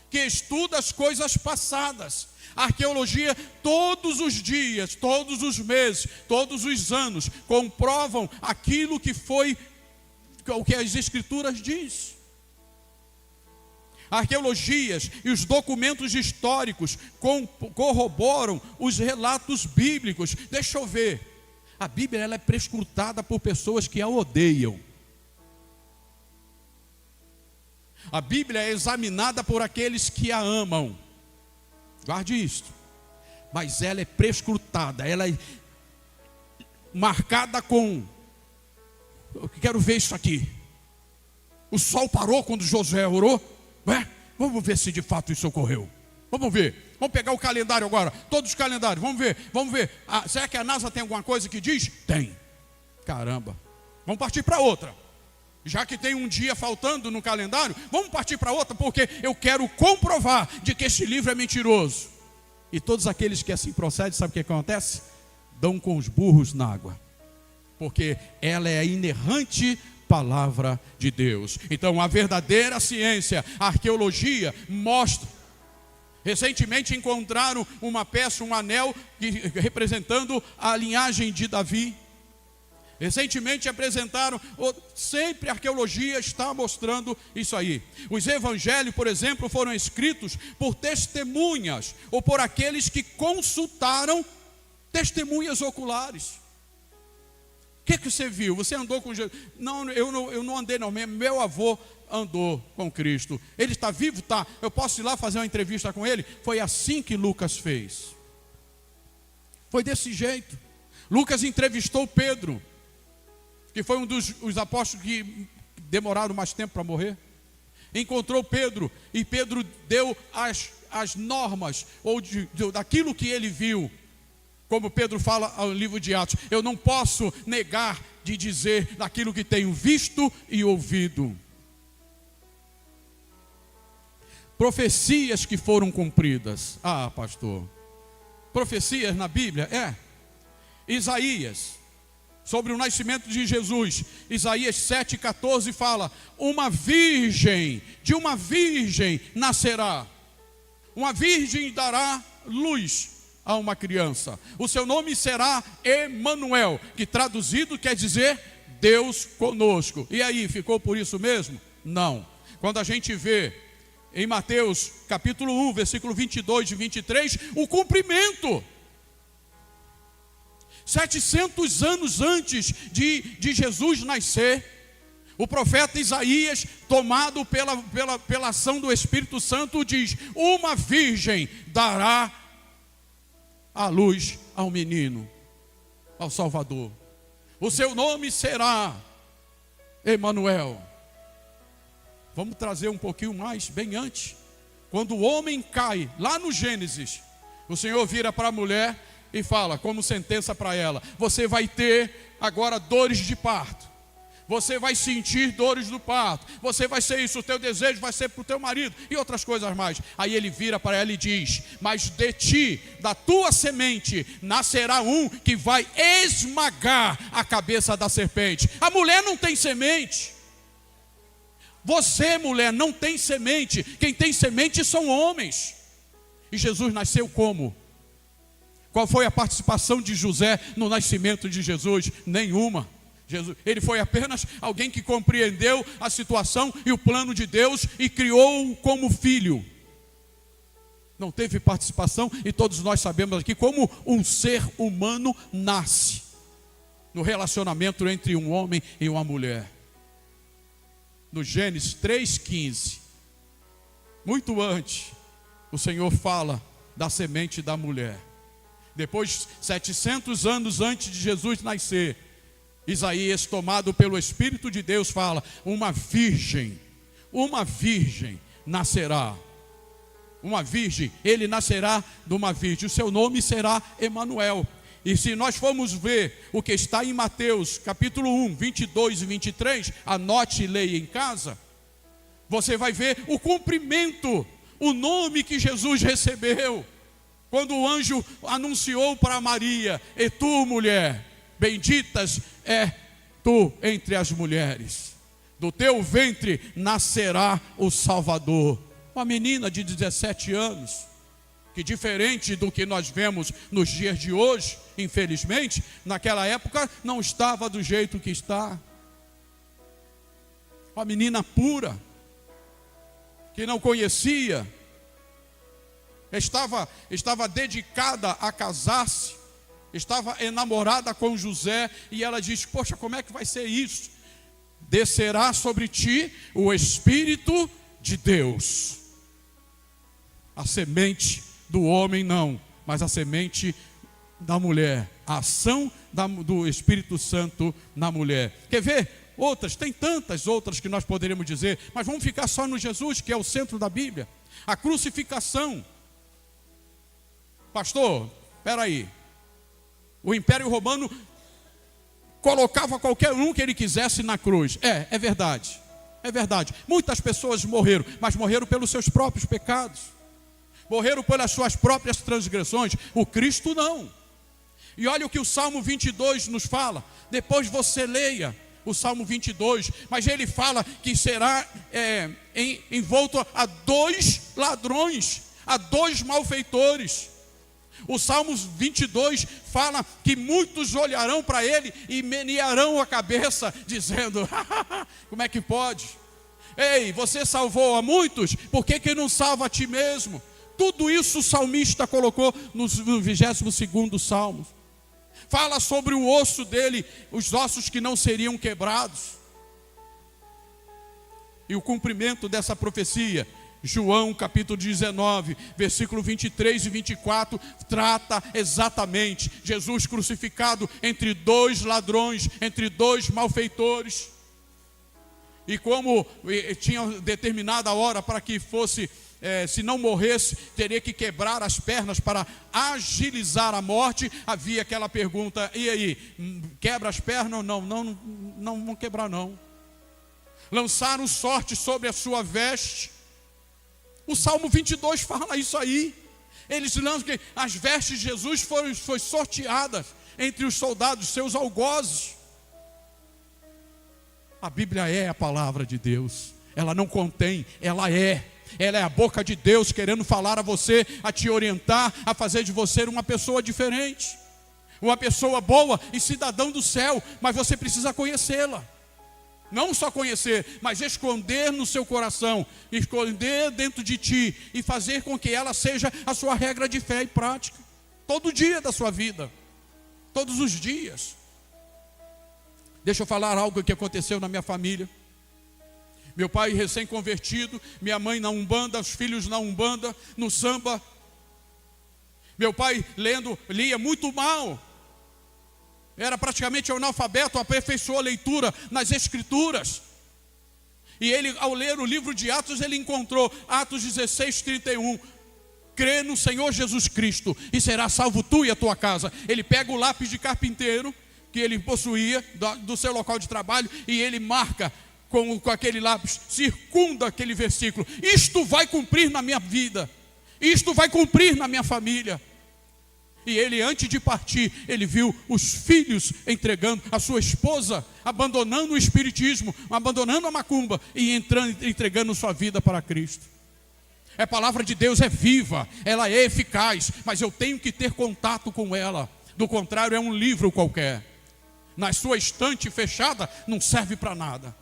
A: que estuda as coisas passadas. A arqueologia todos os dias, todos os meses, todos os anos comprovam aquilo que foi, o que as Escrituras diz. Arqueologias e os documentos históricos corroboram os relatos bíblicos. Deixa eu ver. A Bíblia, ela é prescrutada por pessoas que a odeiam. A Bíblia é examinada por aqueles que a amam. Guarde isto. Mas ela é prescrutada, ela é marcada com... Eu quero ver isso aqui. O sol parou quando Josué orou? Vamos ver se de fato isso ocorreu. Vamos ver. Vamos pegar o calendário agora. Todos os calendários. Vamos ver. Será que a NASA tem alguma coisa que diz? Tem. Caramba. Vamos partir para outra. Já que tem um dia faltando no calendário, vamos partir para outra, porque eu quero comprovar de que este livro é mentiroso. E todos aqueles que assim procedem, sabe o que acontece? Dão com os burros na água. Porque ela é a inerrante palavra de Deus. Então a verdadeira ciência, a arqueologia, mostra. Recentemente encontraram uma peça, um anel representando a linhagem de Davi. Recentemente apresentaram, sempre a arqueologia está mostrando isso aí. Os evangelhos, por exemplo, foram escritos por testemunhas, ou por aqueles que consultaram testemunhas oculares. O que você viu? Você andou com Jesus? Não, eu não andei não, meu avô andou com Cristo. Ele está vivo? Está. Eu posso ir lá fazer uma entrevista com ele? Foi assim que Lucas fez. Foi desse jeito. Lucas entrevistou Pedro, que foi um dos apóstolos que demoraram mais tempo para morrer. Encontrou Pedro, e Pedro deu as normas, ou daquilo que ele viu. Como Pedro fala no livro de Atos, eu não posso negar de dizer daquilo que tenho visto e ouvido. Profecias que foram cumpridas. Ah, pastor, profecias na Bíblia? Isaías, sobre o nascimento de Jesus, Isaías 7,14 fala: de uma virgem nascerá, uma virgem dará luz a uma criança, o seu nome será Emanuel, que traduzido quer dizer Deus conosco. E aí, ficou por isso mesmo? Não. Quando a gente vê em Mateus capítulo 1, versículo 22 e 23, o cumprimento. 700 anos antes de Jesus nascer, o profeta Isaías, tomado pela ação do Espírito Santo, diz: uma virgem dará a luz ao menino, ao Salvador. O seu nome será Emanuel. Vamos trazer um pouquinho mais, bem antes. Quando o homem cai, lá no Gênesis, o Senhor vira para a mulher e fala, como sentença para ela: você vai ter agora dores de parto. Você vai sentir dores do parto. Você vai ser isso, o teu desejo vai ser para o teu marido e outras coisas mais. Aí ele vira para ela e diz: mas de ti, da tua semente, nascerá um que vai esmagar a cabeça da serpente. A mulher não tem semente. Você, mulher, não tem semente. Quem tem semente são homens. E Jesus nasceu como? Qual foi a participação de José no nascimento de Jesus? Nenhuma. Ele foi apenas alguém que compreendeu a situação e o plano de Deus e criou-o como filho. Não teve participação, e todos nós sabemos aqui como um ser humano nasce no relacionamento entre um homem e uma mulher. No Gênesis 3,15, muito antes, o Senhor fala da semente da mulher. Depois, 700 anos antes de Jesus nascer, Isaías, tomado pelo Espírito de Deus, fala: uma virgem nascerá. Uma virgem, ele nascerá de uma virgem. O seu nome será Emanuel. E se nós formos ver o que está em Mateus, capítulo 1, 22 e 23, anote e leia em casa, você vai ver o cumprimento, o nome que Jesus recebeu. Quando o anjo anunciou para Maria: e tu, mulher, benditas é tu entre as mulheres, do teu ventre nascerá o Salvador. Uma menina de 17 anos, que diferente do que nós vemos nos dias de hoje, infelizmente, naquela época não estava do jeito que está. Uma menina pura, que não conhecia, estava dedicada a casar-se, estava enamorada com José, e ela diz: poxa, como é que vai ser isso? Descerá sobre ti o Espírito de Deus. A semente do homem não, mas a semente da mulher. A ação do Espírito Santo na mulher. Quer ver? Outras, tem tantas outras que nós poderíamos dizer, mas vamos ficar só no Jesus, que é o centro da Bíblia. A crucificação. Pastor, espera aí. O Império Romano colocava qualquer um que ele quisesse na cruz. É verdade. É verdade. Muitas pessoas morreram, mas morreram pelos seus próprios pecados. Morreram pelas suas próprias transgressões. O Cristo não. E olha o que o Salmo 22 nos fala. Depois você leia o Salmo 22. Mas ele fala que será envolto a 2 ladrões, a 2 malfeitores. O Salmo 22 fala que muitos olharão para ele e menearão a cabeça, dizendo: como é que pode? Ei, você salvou a muitos, por que não salva a ti mesmo? Tudo isso o salmista colocou no 22º Salmo. Fala sobre o osso dele, os ossos que não seriam quebrados. E o cumprimento dessa profecia, João capítulo 19, versículo 23 e 24, trata exatamente Jesus crucificado entre 2 ladrões, entre 2 malfeitores. E como tinha determinada hora para que fosse, se não morresse, teria que quebrar as pernas para agilizar a morte, havia aquela pergunta: e aí, quebra as pernas? Não vão quebrar não. Lançaram sorte sobre a sua veste. O Salmo 22 fala isso aí. Eles lançam que as vestes de Jesus foram sorteadas entre os soldados, seus algozes. A Bíblia é a palavra de Deus. Ela não contém, ela é. Ela é a boca de Deus querendo falar a você, a te orientar, a fazer de você uma pessoa diferente. Uma pessoa boa e cidadão do céu, mas você precisa conhecê-la. Não só conhecer, mas esconder no seu coração, esconder dentro de ti e fazer com que ela seja a sua regra de fé e prática. Todo dia da sua vida, todos os dias. Deixa eu falar algo que aconteceu na minha família. Meu pai recém-convertido, minha mãe na Umbanda, os filhos na Umbanda, no samba. Meu pai lia muito mal. Era praticamente analfabeto, aperfeiçoou a leitura nas Escrituras. E ele, ao ler o livro de Atos, ele encontrou Atos 16:31. Crê no Senhor Jesus Cristo e será salvo tu e a tua casa. Ele pega o lápis de carpinteiro que ele possuía do seu local de trabalho e ele marca com aquele lápis, circunda aquele versículo. Isto vai cumprir na minha vida. Isto vai cumprir na minha família. E ele, antes de partir, ele viu os filhos entregando, a sua esposa abandonando o espiritismo, abandonando a macumba e entregando sua vida para Cristo. A palavra de Deus é viva, ela é eficaz, mas eu tenho que ter contato com ela. Do contrário, é um livro qualquer. Na sua estante fechada, não serve para nada.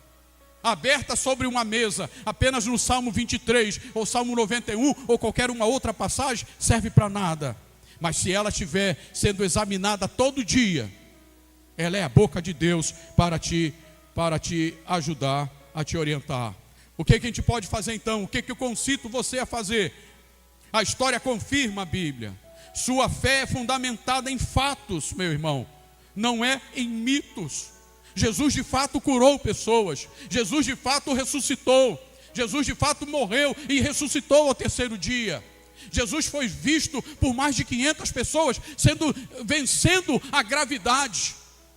A: Aberta sobre uma mesa, apenas no Salmo 23, ou Salmo 91, ou qualquer uma outra passagem, serve para nada. Mas se ela estiver sendo examinada todo dia, ela é a boca de Deus para te ajudar, a te orientar. O que a gente pode fazer então? O que eu concito você a fazer? A história confirma a Bíblia. Sua fé é fundamentada em fatos, meu irmão, não é em mitos. Jesus de fato curou pessoas. Jesus de fato ressuscitou. Jesus de fato morreu e ressuscitou ao 3º dia. Jesus foi visto por mais de 500 pessoas, vencendo a gravidade.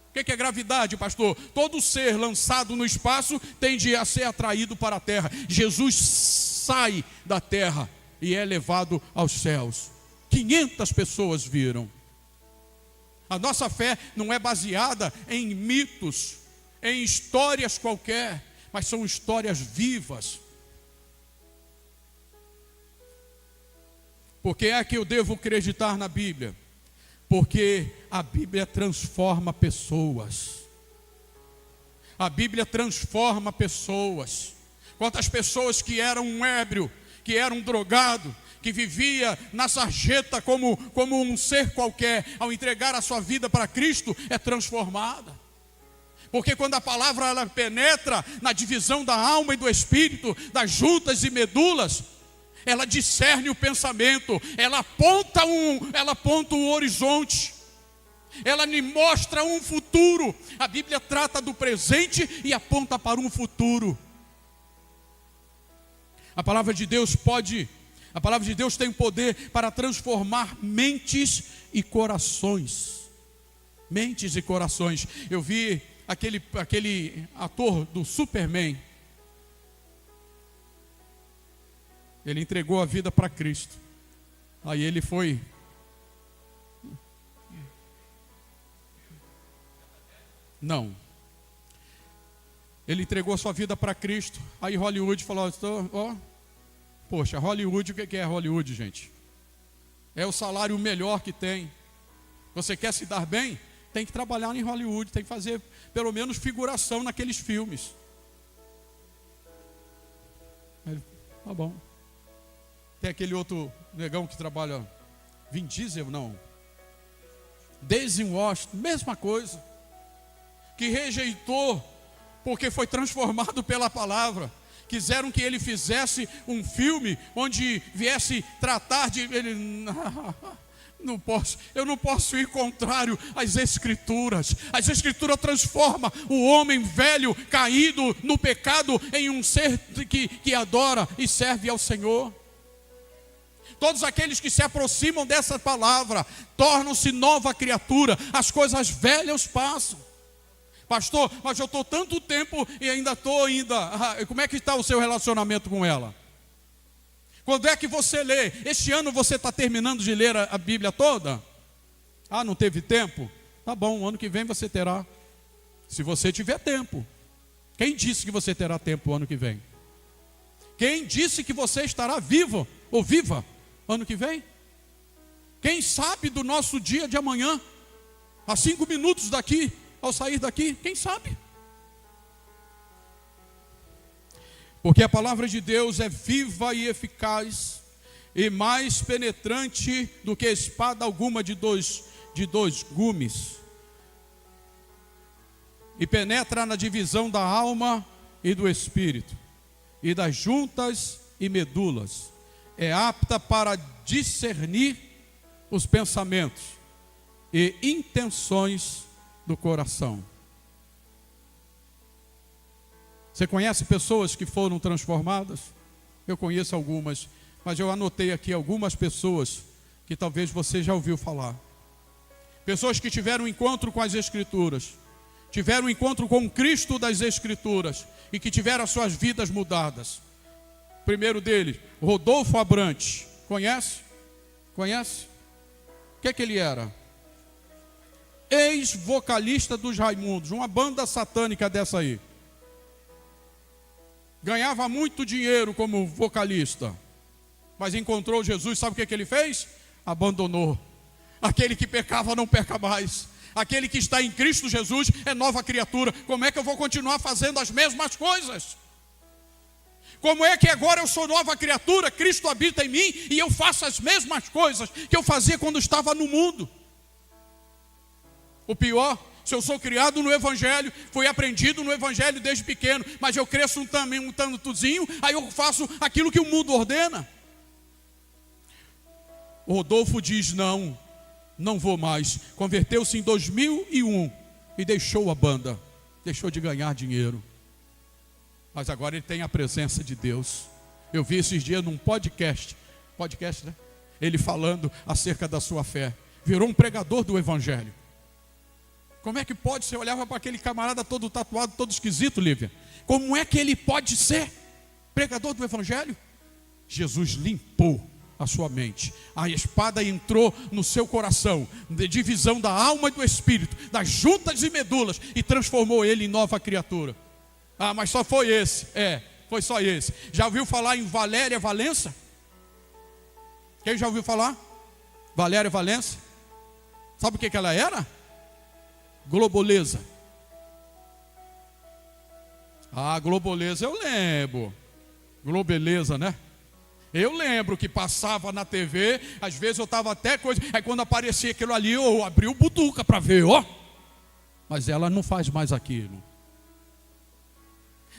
A: O que é gravidade, pastor? Todo ser lançado no espaço tende a ser atraído para a terra. Jesus sai da terra e é levado aos céus. 500 pessoas viram. A nossa fé não é baseada em mitos, em histórias qualquer, mas são histórias vivas. Por que é que eu devo acreditar na Bíblia? Porque a Bíblia transforma pessoas. A Bíblia transforma pessoas. Quantas pessoas que eram um ébrio, que eram um drogado, que vivia na sarjeta como um ser qualquer, ao entregar a sua vida para Cristo, é transformada. Porque quando a palavra ela penetra na divisão da alma e do espírito, das juntas e medulas, ela discerne o pensamento, ela aponta um horizonte, ela me mostra um futuro. A Bíblia trata do presente e aponta para um futuro. A palavra de Deus tem poder para transformar mentes e corações. Mentes e corações. Eu vi aquele ator do Superman. Ele entregou a vida para Cristo. Aí ele foi. Não. Ele entregou a sua vida para Cristo. Aí Hollywood falou: poxa, Hollywood, o que é Hollywood, gente? É o salário melhor que tem. Você quer se dar bem? Tem que trabalhar em Hollywood, tem que fazer pelo menos figuração naqueles filmes. Ele, tá bom. Tem aquele outro negão que trabalha, Vin Diesel, não. Denzel Washington, mesma coisa. Que rejeitou, porque foi transformado pela palavra. Quiseram que ele fizesse um filme onde viesse tratar de... eu não posso ir contrário às Escrituras. As Escrituras transformam o homem velho, caído no pecado, em um ser que adora e serve ao Senhor. Todos aqueles que se aproximam dessa palavra tornam-se nova criatura. As coisas velhas passam. Pastor, mas eu estou tanto tempo e ainda estou como é que está o seu relacionamento com ela? Quando é que você lê? Este ano você está terminando de ler a Bíblia toda? Não teve tempo? Tá bom, ano que vem você terá. Se você tiver tempo. Quem disse que você terá tempo o ano que vem? Quem disse que você estará vivo ou viva ano que vem? Quem sabe do nosso dia de amanhã? A 5 minutos daqui, ao sair daqui, quem sabe? Porque a palavra de Deus é viva e eficaz, e mais penetrante do que espada alguma de dois gumes, e penetra na divisão da alma e do espírito, e das juntas e medulas, é apta para discernir os pensamentos e intenções do coração. Você conhece pessoas que foram transformadas? Eu conheço algumas, mas eu anotei aqui algumas pessoas que talvez você já ouviu falar. Pessoas que tiveram um encontro com as Escrituras, tiveram um encontro com o Cristo das Escrituras e que tiveram as suas vidas mudadas. O primeiro deles, Rodolfo Abrantes. Conhece? Conhece? O que ele era? Ex-vocalista dos Raimundos, uma banda satânica dessa aí. Ganhava muito dinheiro como vocalista, mas encontrou Jesus, sabe o que ele fez? Abandonou. Aquele que pecava não peca mais. Aquele que está em Cristo Jesus é nova criatura. Como é que eu vou continuar fazendo as mesmas coisas? Como é que agora eu sou nova criatura, Cristo habita em mim e eu faço as mesmas coisas que eu fazia quando estava no mundo? O pior, se eu sou criado no Evangelho, fui aprendido no Evangelho desde pequeno, mas eu cresço um tantozinho, aí eu faço aquilo que o mundo ordena. O Rodolfo diz: não vou mais. Converteu-se em 2001 e deixou a banda, deixou de ganhar dinheiro. Mas agora ele tem a presença de Deus. Eu vi esses dias num podcast, né? Ele falando acerca da sua fé. Virou um pregador do Evangelho. Como é que pode? Você olhava para aquele camarada todo tatuado, todo esquisito, Lívia. Como é que ele pode ser pregador do Evangelho? Jesus limpou a sua mente. A espada entrou no seu coração, de divisão da alma e do espírito, das juntas e medulas, e transformou ele em nova criatura. Mas só foi esse. Foi só esse. Já ouviu falar em Valéria Valença? Quem já ouviu falar? Valéria Valença? Sabe o que ela era? Globoleza. Globoleza eu lembro. Globeleza, né? Eu lembro que passava na TV, às vezes eu estava até coisa, aí quando aparecia aquilo ali, eu abri o butuca para ver, mas ela não faz mais aquilo.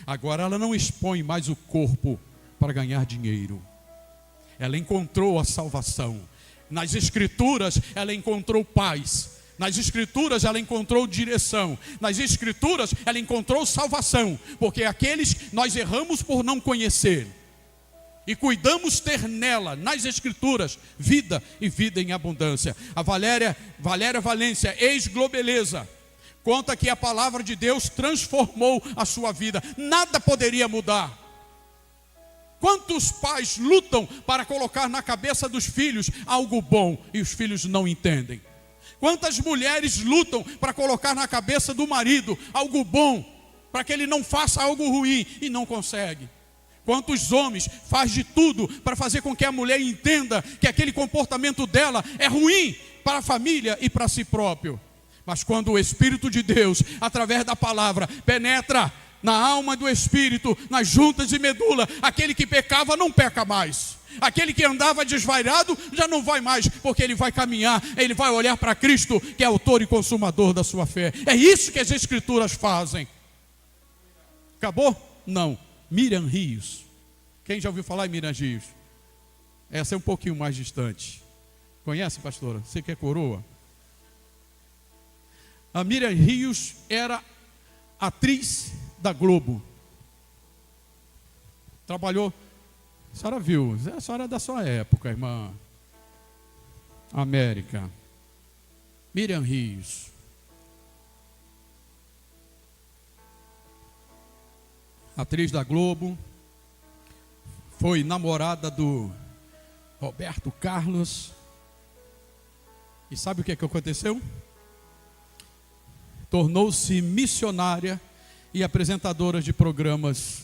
A: Agora ela não expõe mais o corpo para ganhar dinheiro. Ela encontrou a salvação. Nas Escrituras ela encontrou paz. Nas Escrituras ela encontrou direção. Nas Escrituras ela encontrou salvação. Porque aqueles nós erramos por não conhecer. E cuidamos ter nela, nas Escrituras, vida e vida em abundância. A Valéria Valência, ex-Globeleza, conta que a palavra de Deus transformou a sua vida. Nada poderia mudar. Quantos pais lutam para colocar na cabeça dos filhos algo bom e os filhos não entendem? Quantas mulheres lutam para colocar na cabeça do marido algo bom, para que ele não faça algo ruim e não consegue? Quantos homens faz de tudo para fazer com que a mulher entenda que aquele comportamento dela é ruim para a família e para si próprio? Mas quando o Espírito de Deus, através da palavra, penetra na alma do Espírito, nas juntas e medula, aquele que pecava não peca mais. Aquele que andava desvairado já não vai mais, porque ele vai caminhar, ele vai olhar para Cristo, que é autor e consumador da sua fé. É isso que as Escrituras fazem. Acabou? Não. Miriam Rios. Quem já ouviu falar em Miriam Rios? Essa é um pouquinho mais distante. Conhece, pastora? Você que é coroa? A Miriam Rios era atriz da Globo. Trabalhou. A senhora viu? A senhora é da sua época, irmã. América. Miriam Rios. Atriz da Globo. Foi namorada do Roberto Carlos. E sabe o que aconteceu? Tornou-se missionária e apresentadora de programas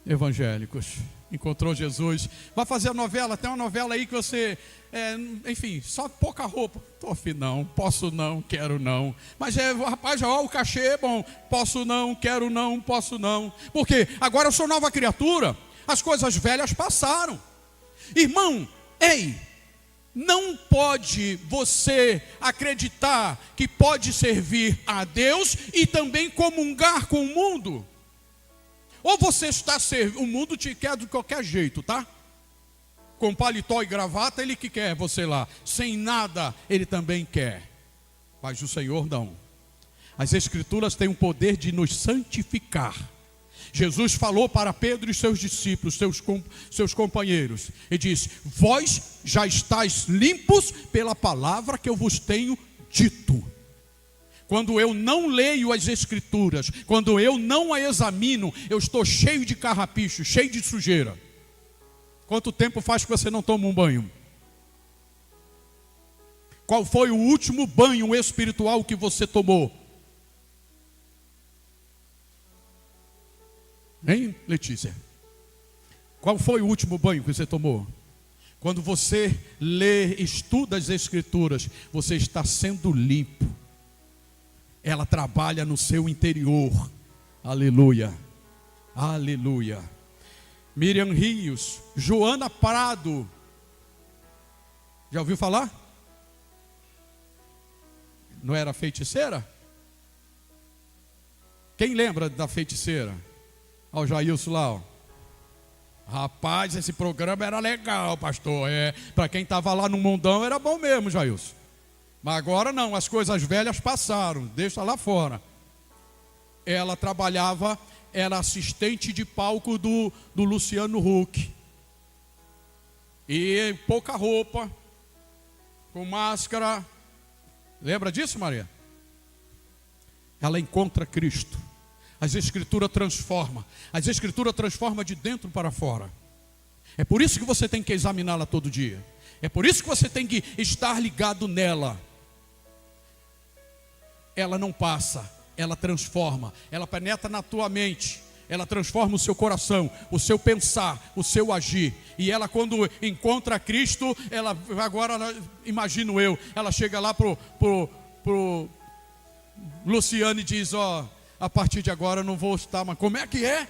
A: evangélicos. Encontrou Jesus. Vai fazer a novela, tem uma novela aí que você, enfim, só pouca roupa. Tô afim não, posso não, quero não. Mas rapaz, ó, o cachê é bom. Posso não, quero não, posso não. Por quê? Agora eu sou nova criatura. As coisas velhas passaram. Irmão, ei, não pode você acreditar que pode servir a Deus e também comungar com o mundo. Ou você está servindo, o mundo te quer de qualquer jeito, tá? Com paletó e gravata, ele que quer você lá. Sem nada, ele também quer. Mas o Senhor não. As Escrituras têm o poder de nos santificar. Jesus falou para Pedro e seus discípulos, seus companheiros, e disse: vós já estáis limpos pela palavra que eu vos tenho dito. Quando eu não leio as Escrituras, quando eu não a examino, eu estou cheio de carrapicho, cheio de sujeira. Quanto tempo faz que você não toma um banho? Qual foi o último banho espiritual que você tomou? Hein, Letícia? Qual foi o último banho que você tomou? Quando você lê, estuda as Escrituras, você está sendo limpo. Ela trabalha no seu interior. Aleluia. Aleluia. Miriam Rios, Joana Prado. Já ouviu falar? Não era feiticeira? Quem lembra da feiticeira? Olha o Jailson lá, ó. Rapaz, esse programa era legal, pastor. Para quem estava lá no mundão era bom mesmo, Jailson. Mas agora não, as coisas velhas passaram, deixa lá fora. Ela trabalhava, era assistente de palco do Luciano Huck. E pouca roupa, com máscara. Lembra disso, Maria? Ela encontra Cristo. As Escrituras transformam. As Escrituras transformam de dentro para fora. É por isso que você tem que examiná-la todo dia. É por isso que você tem que estar ligado nela. Ela não passa, ela transforma. Ela penetra na tua mente. Ela transforma o seu coração, o seu pensar, o seu agir. E ela, quando encontra Cristo, ela agora, imagino eu, ela chega lá pro Luciano e diz: ó, a partir de agora eu não vou estar, mas como é que é?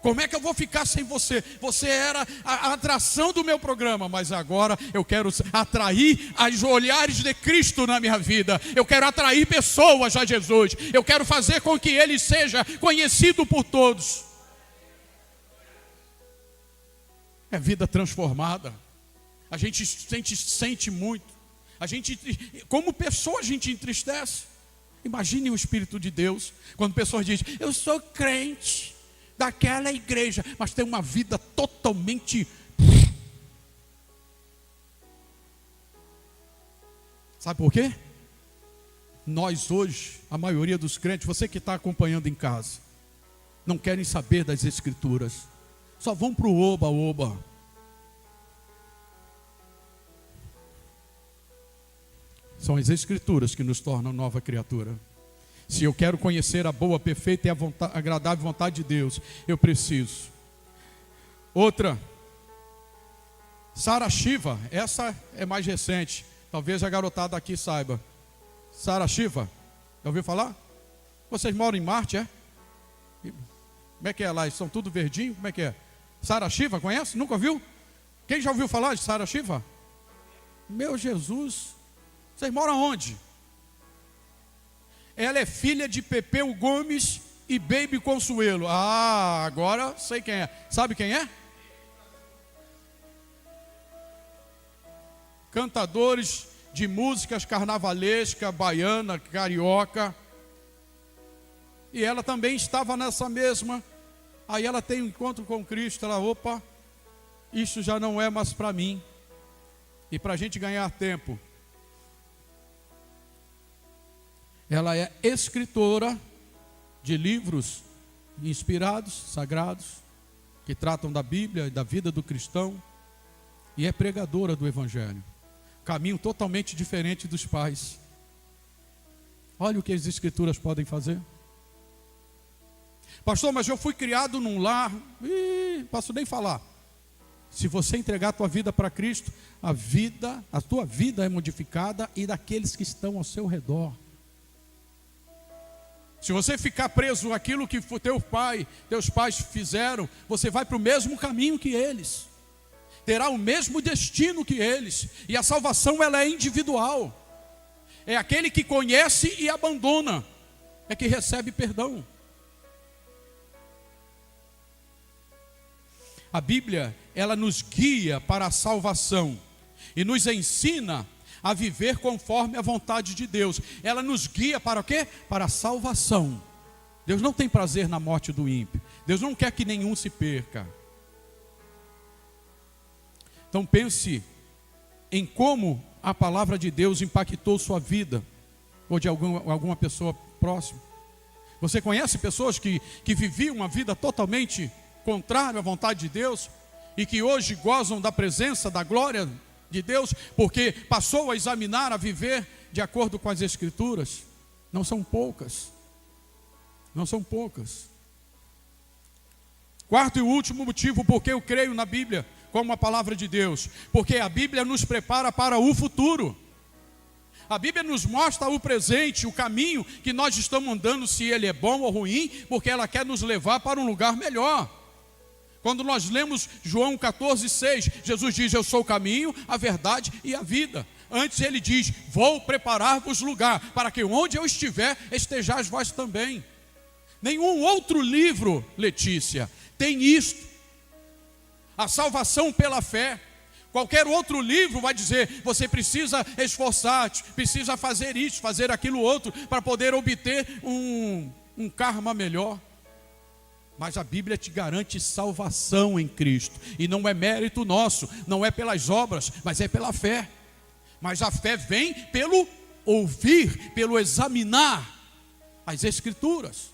A: Como é que eu vou ficar sem você? Você era a atração do meu programa, mas agora eu quero atrair os olhares de Cristo na minha vida. Eu quero atrair pessoas a Jesus. Eu quero fazer com que Ele seja conhecido por todos. É vida transformada. A gente sente muito. A gente, como pessoa, a gente entristece. Imagine o Espírito de Deus, quando pessoas dizem, eu sou crente daquela igreja, mas tem uma vida totalmente... Sabe por quê? Nós hoje, a maioria dos crentes, você que está acompanhando em casa, não querem saber das Escrituras, só vão para o oba-oba. São as Escrituras que nos tornam nova criatura. Se eu quero conhecer a boa, perfeita e agradável vontade de Deus, eu preciso. Outra, Sara Shiva, essa é mais recente, talvez a garotada aqui saiba. Sara Shiva, já ouviu falar? Vocês moram em Marte, é? Como é que é lá? São tudo verdinho? Como é que é? Sara Shiva, conhece? Nunca ouviu? Quem já ouviu falar de Sara Shiva? Meu Jesus, vocês moram onde? Ela é filha de Pepeu Gomes e Baby Consuelo. Ah, agora sei quem é. Sabe quem é? Cantadores de músicas carnavalesca, baiana, carioca. E ela também estava nessa mesma. Aí ela tem um encontro com Cristo. Ela, opa, isso já não é mais para mim. E para a gente ganhar tempo, ela é escritora de livros inspirados, sagrados, que tratam da Bíblia e da vida do cristão, e é pregadora do Evangelho. Caminho totalmente diferente dos pais. Olha o que as Escrituras podem fazer. Pastor, mas eu fui criado num lar. Posso nem falar. Se você entregar a tua vida para Cristo, a tua vida é modificada e daqueles que estão ao seu redor. Se você ficar preso àquilo que teus pais fizeram, você vai para o mesmo caminho que eles. Terá o mesmo destino que eles. E a salvação, ela é individual. É aquele que conhece e abandona, é que recebe perdão. A Bíblia, ela nos guia para a salvação e nos ensina a viver conforme a vontade de Deus. Ela nos guia para o quê? Para a salvação. Deus não tem prazer na morte do ímpio. Deus não quer que nenhum se perca. Então pense em como a palavra de Deus impactou sua vida, ou de alguma pessoa próxima. Você conhece pessoas que viviam uma vida totalmente contrária à vontade de Deus, e que hoje gozam da presença, da glória de Deus, porque passou a examinar, a viver de acordo com as Escrituras? Não são poucas. Não são poucas. Quarto e último motivo porque eu creio na Bíblia como a palavra de Deus, porque a Bíblia nos prepara para o futuro. A Bíblia nos mostra o presente, o caminho que nós estamos andando, se ele é bom ou ruim, porque ela quer nos levar para um lugar melhor. Quando nós lemos João 14,6, Jesus diz, eu sou o caminho, a verdade e a vida. Antes ele diz, vou preparar-vos lugar, para que onde eu estiver, estejais vós também. Nenhum outro livro, Letícia, tem isto. A salvação pela fé. Qualquer outro livro vai dizer, você precisa esforçar-te, precisa fazer isso, fazer aquilo outro, para poder obter um karma melhor. Mas a Bíblia te garante salvação em Cristo. E não é mérito nosso, não é pelas obras, mas é pela fé. Mas a fé vem pelo ouvir, pelo examinar as Escrituras.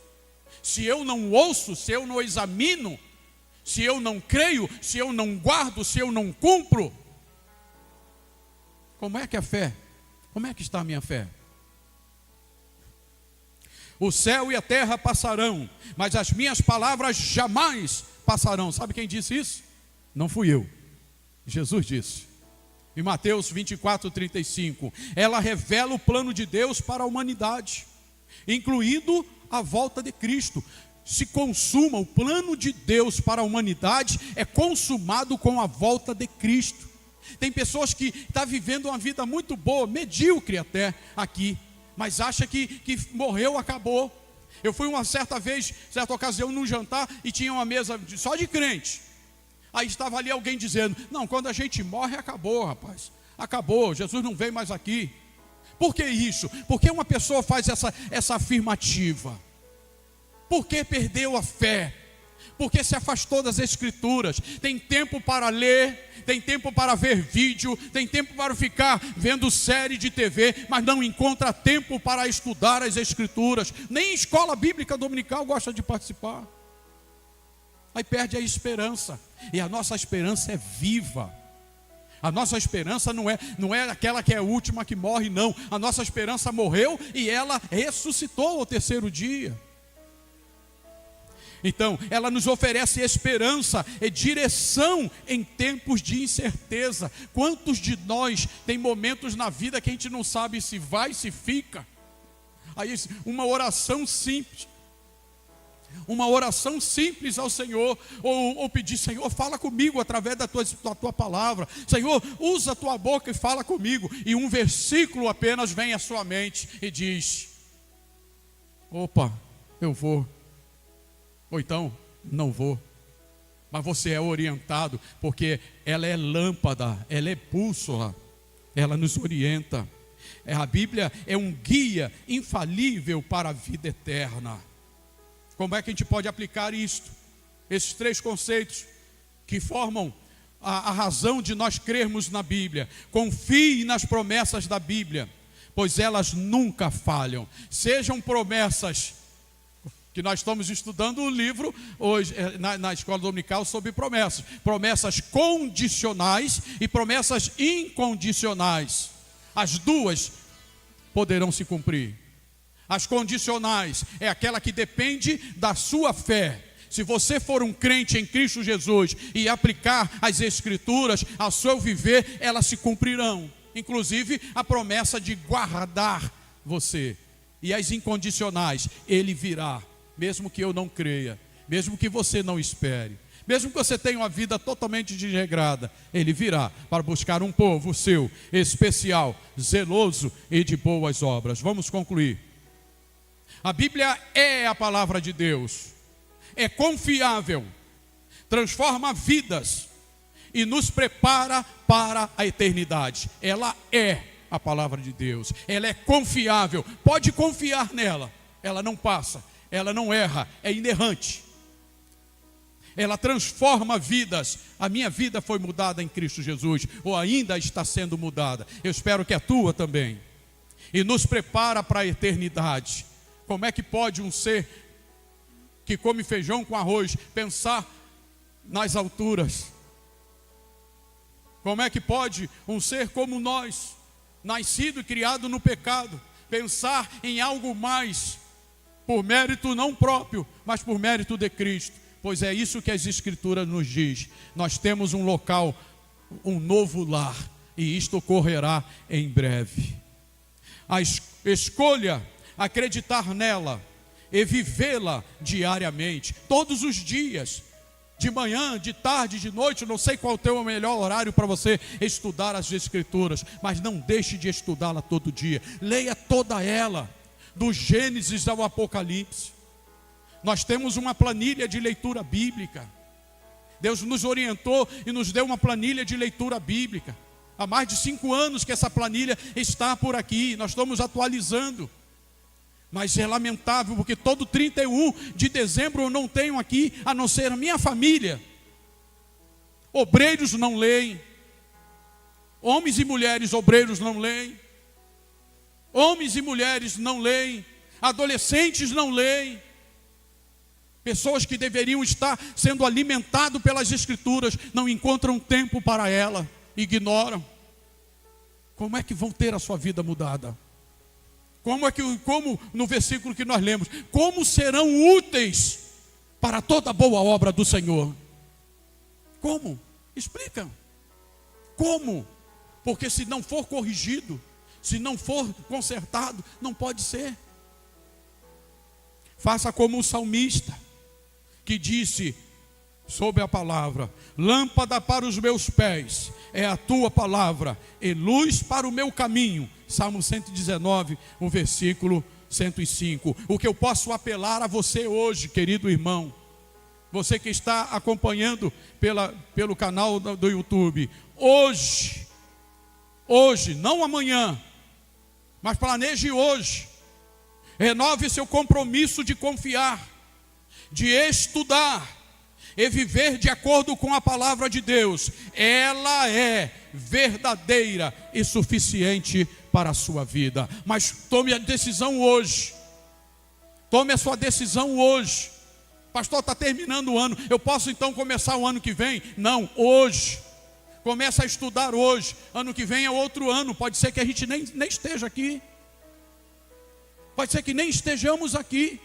A: Se eu não ouço, se eu não examino, se eu não creio, se eu não guardo, se eu não cumpro, como é que a fé? Como é que está a minha fé? O céu e a terra passarão, mas as minhas palavras jamais passarão. Sabe quem disse isso? Não fui eu. Jesus disse. Em Mateus 24:35, ela revela o plano de Deus para a humanidade, incluindo a volta de Cristo. se consuma, o plano de Deus para a humanidade é consumado com a volta de Cristo. Tem pessoas que estão vivendo uma vida muito boa, medíocre até aqui, mas acha que morreu, acabou. Eu fui uma certa ocasião num jantar e tinha uma mesa só de crente. Aí estava ali alguém dizendo: não, quando a gente morre acabou, rapaz, acabou, Jesus não vem mais aqui. Por que isso? Por que uma pessoa faz essa afirmativa? Porque perdeu a fé, porque se afastou das Escrituras. Tem tempo para ler, tem tempo para ver vídeo, tem tempo para ficar vendo série de TV, mas não encontra tempo para estudar as Escrituras. Nem escola bíblica dominical gosta de participar. Aí perde a esperança, e a nossa esperança é viva. A nossa esperança não é aquela que é a última que morre, não. A nossa esperança morreu e ela ressuscitou ao terceiro dia. Então, ela nos oferece esperança e direção em tempos de incerteza. Quantos de nós tem momentos na vida que a gente não sabe se vai, se fica? Aí, uma oração simples ao Senhor, ou pedir: Senhor, fala comigo através da tua palavra. Senhor, usa a tua boca e fala comigo. E um versículo apenas vem à sua mente e diz: opa, eu vou. Ou então, não vou. Mas você é orientado, porque ela é lâmpada, ela é bússola, ela nos orienta. A Bíblia é um guia infalível para a vida eterna. Como é que a gente pode aplicar isto? Esses três conceitos que formam a razão de nós crermos na Bíblia. Confie nas promessas da Bíblia, pois elas nunca falham. Sejam promessas, que nós estamos estudando o livro hoje na escola dominical sobre promessas. Promessas condicionais e promessas incondicionais. As duas poderão se cumprir. As condicionais é aquela que depende da sua fé. Se você for um crente em Cristo Jesus e aplicar as Escrituras ao seu viver, elas se cumprirão. Inclusive a promessa de guardar você. E as incondicionais: Ele virá, mesmo que eu não creia, mesmo que você não espere, mesmo que você tenha uma vida totalmente desregrada, Ele virá para buscar um povo seu, especial, zeloso e de boas obras. Vamos concluir. A Bíblia é a palavra de Deus, é confiável, transforma vidas e nos prepara para a eternidade. Ela é a palavra de Deus, ela é confiável, pode confiar nela. Ela não passa, ela não erra, é inerrante. Ela transforma vidas. A minha vida foi mudada em Cristo Jesus, ou ainda está sendo mudada. Eu espero que a tua também. E nos prepara para a eternidade. Como é que pode um ser que come feijão com arroz pensar nas alturas? Como é que pode um ser como nós, nascido e criado no pecado, pensar em algo mais, por mérito não próprio, mas por mérito de Cristo? Pois é isso que as Escrituras nos diz. Nós temos um local, um novo lar, e isto ocorrerá em breve. A escolha acreditar nela e vivê-la diariamente, todos os dias, de manhã, de tarde, de noite. Não sei qual é o melhor horário para você estudar as Escrituras, mas não deixe de estudá-la todo dia. Leia toda ela, do Gênesis ao Apocalipse. Nós temos uma planilha de leitura bíblica. Deus nos orientou e nos deu uma planilha de leitura bíblica. Há mais de 5 anos que essa planilha está por aqui, nós estamos atualizando. Mas é lamentável, porque todo 31 de dezembro eu não tenho aqui, a não ser a minha família. Obreiros não leem. Homens e mulheres obreiros não leem. Homens e mulheres não leem. Adolescentes não leem. Pessoas que deveriam estar sendo alimentados pelas Escrituras não encontram tempo para ela, ignoram. Como é que vão ter a sua vida mudada? Como no versículo que nós lemos, como serão úteis para toda boa obra do Senhor? Como? Explica. Como? Porque se não for corrigido, se não for consertado, não pode ser. Faça como o salmista. que disse sobre a palavra: lâmpada para os meus pés é a tua palavra e luz para o meu caminho. Salmo 119, o versículo 105. O que eu posso apelar a você hoje, querido irmão, você que está acompanhando pelo canal do YouTube, hoje, não amanhã, mas planeje hoje, renove seu compromisso de confiar, de estudar e viver de acordo com a palavra de Deus. Ela é verdadeira e suficiente para a sua vida. Mas tome a decisão hoje. Tome a sua decisão hoje. Pastor, está terminando o ano, eu posso então começar o ano que vem? Não, hoje. Começa a estudar hoje. Ano que vem é outro ano. Pode ser que a gente nem esteja aqui. Pode ser que nem estejamos aqui.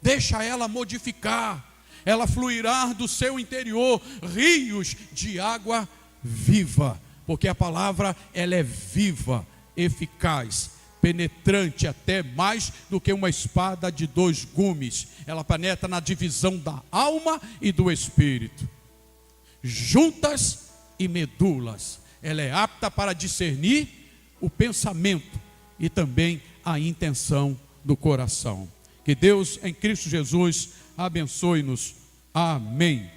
A: Deixa ela modificar. Ela fluirá do seu interior rios de água viva, porque a palavra ela é viva, eficaz, penetrante até mais do que uma espada de 2 gumes. Ela penetra na divisão da alma e do espírito, juntas e medulas. Ela é apta para discernir o pensamento e também a intenção do coração. Que Deus em Cristo Jesus abençoe-nos. Amém.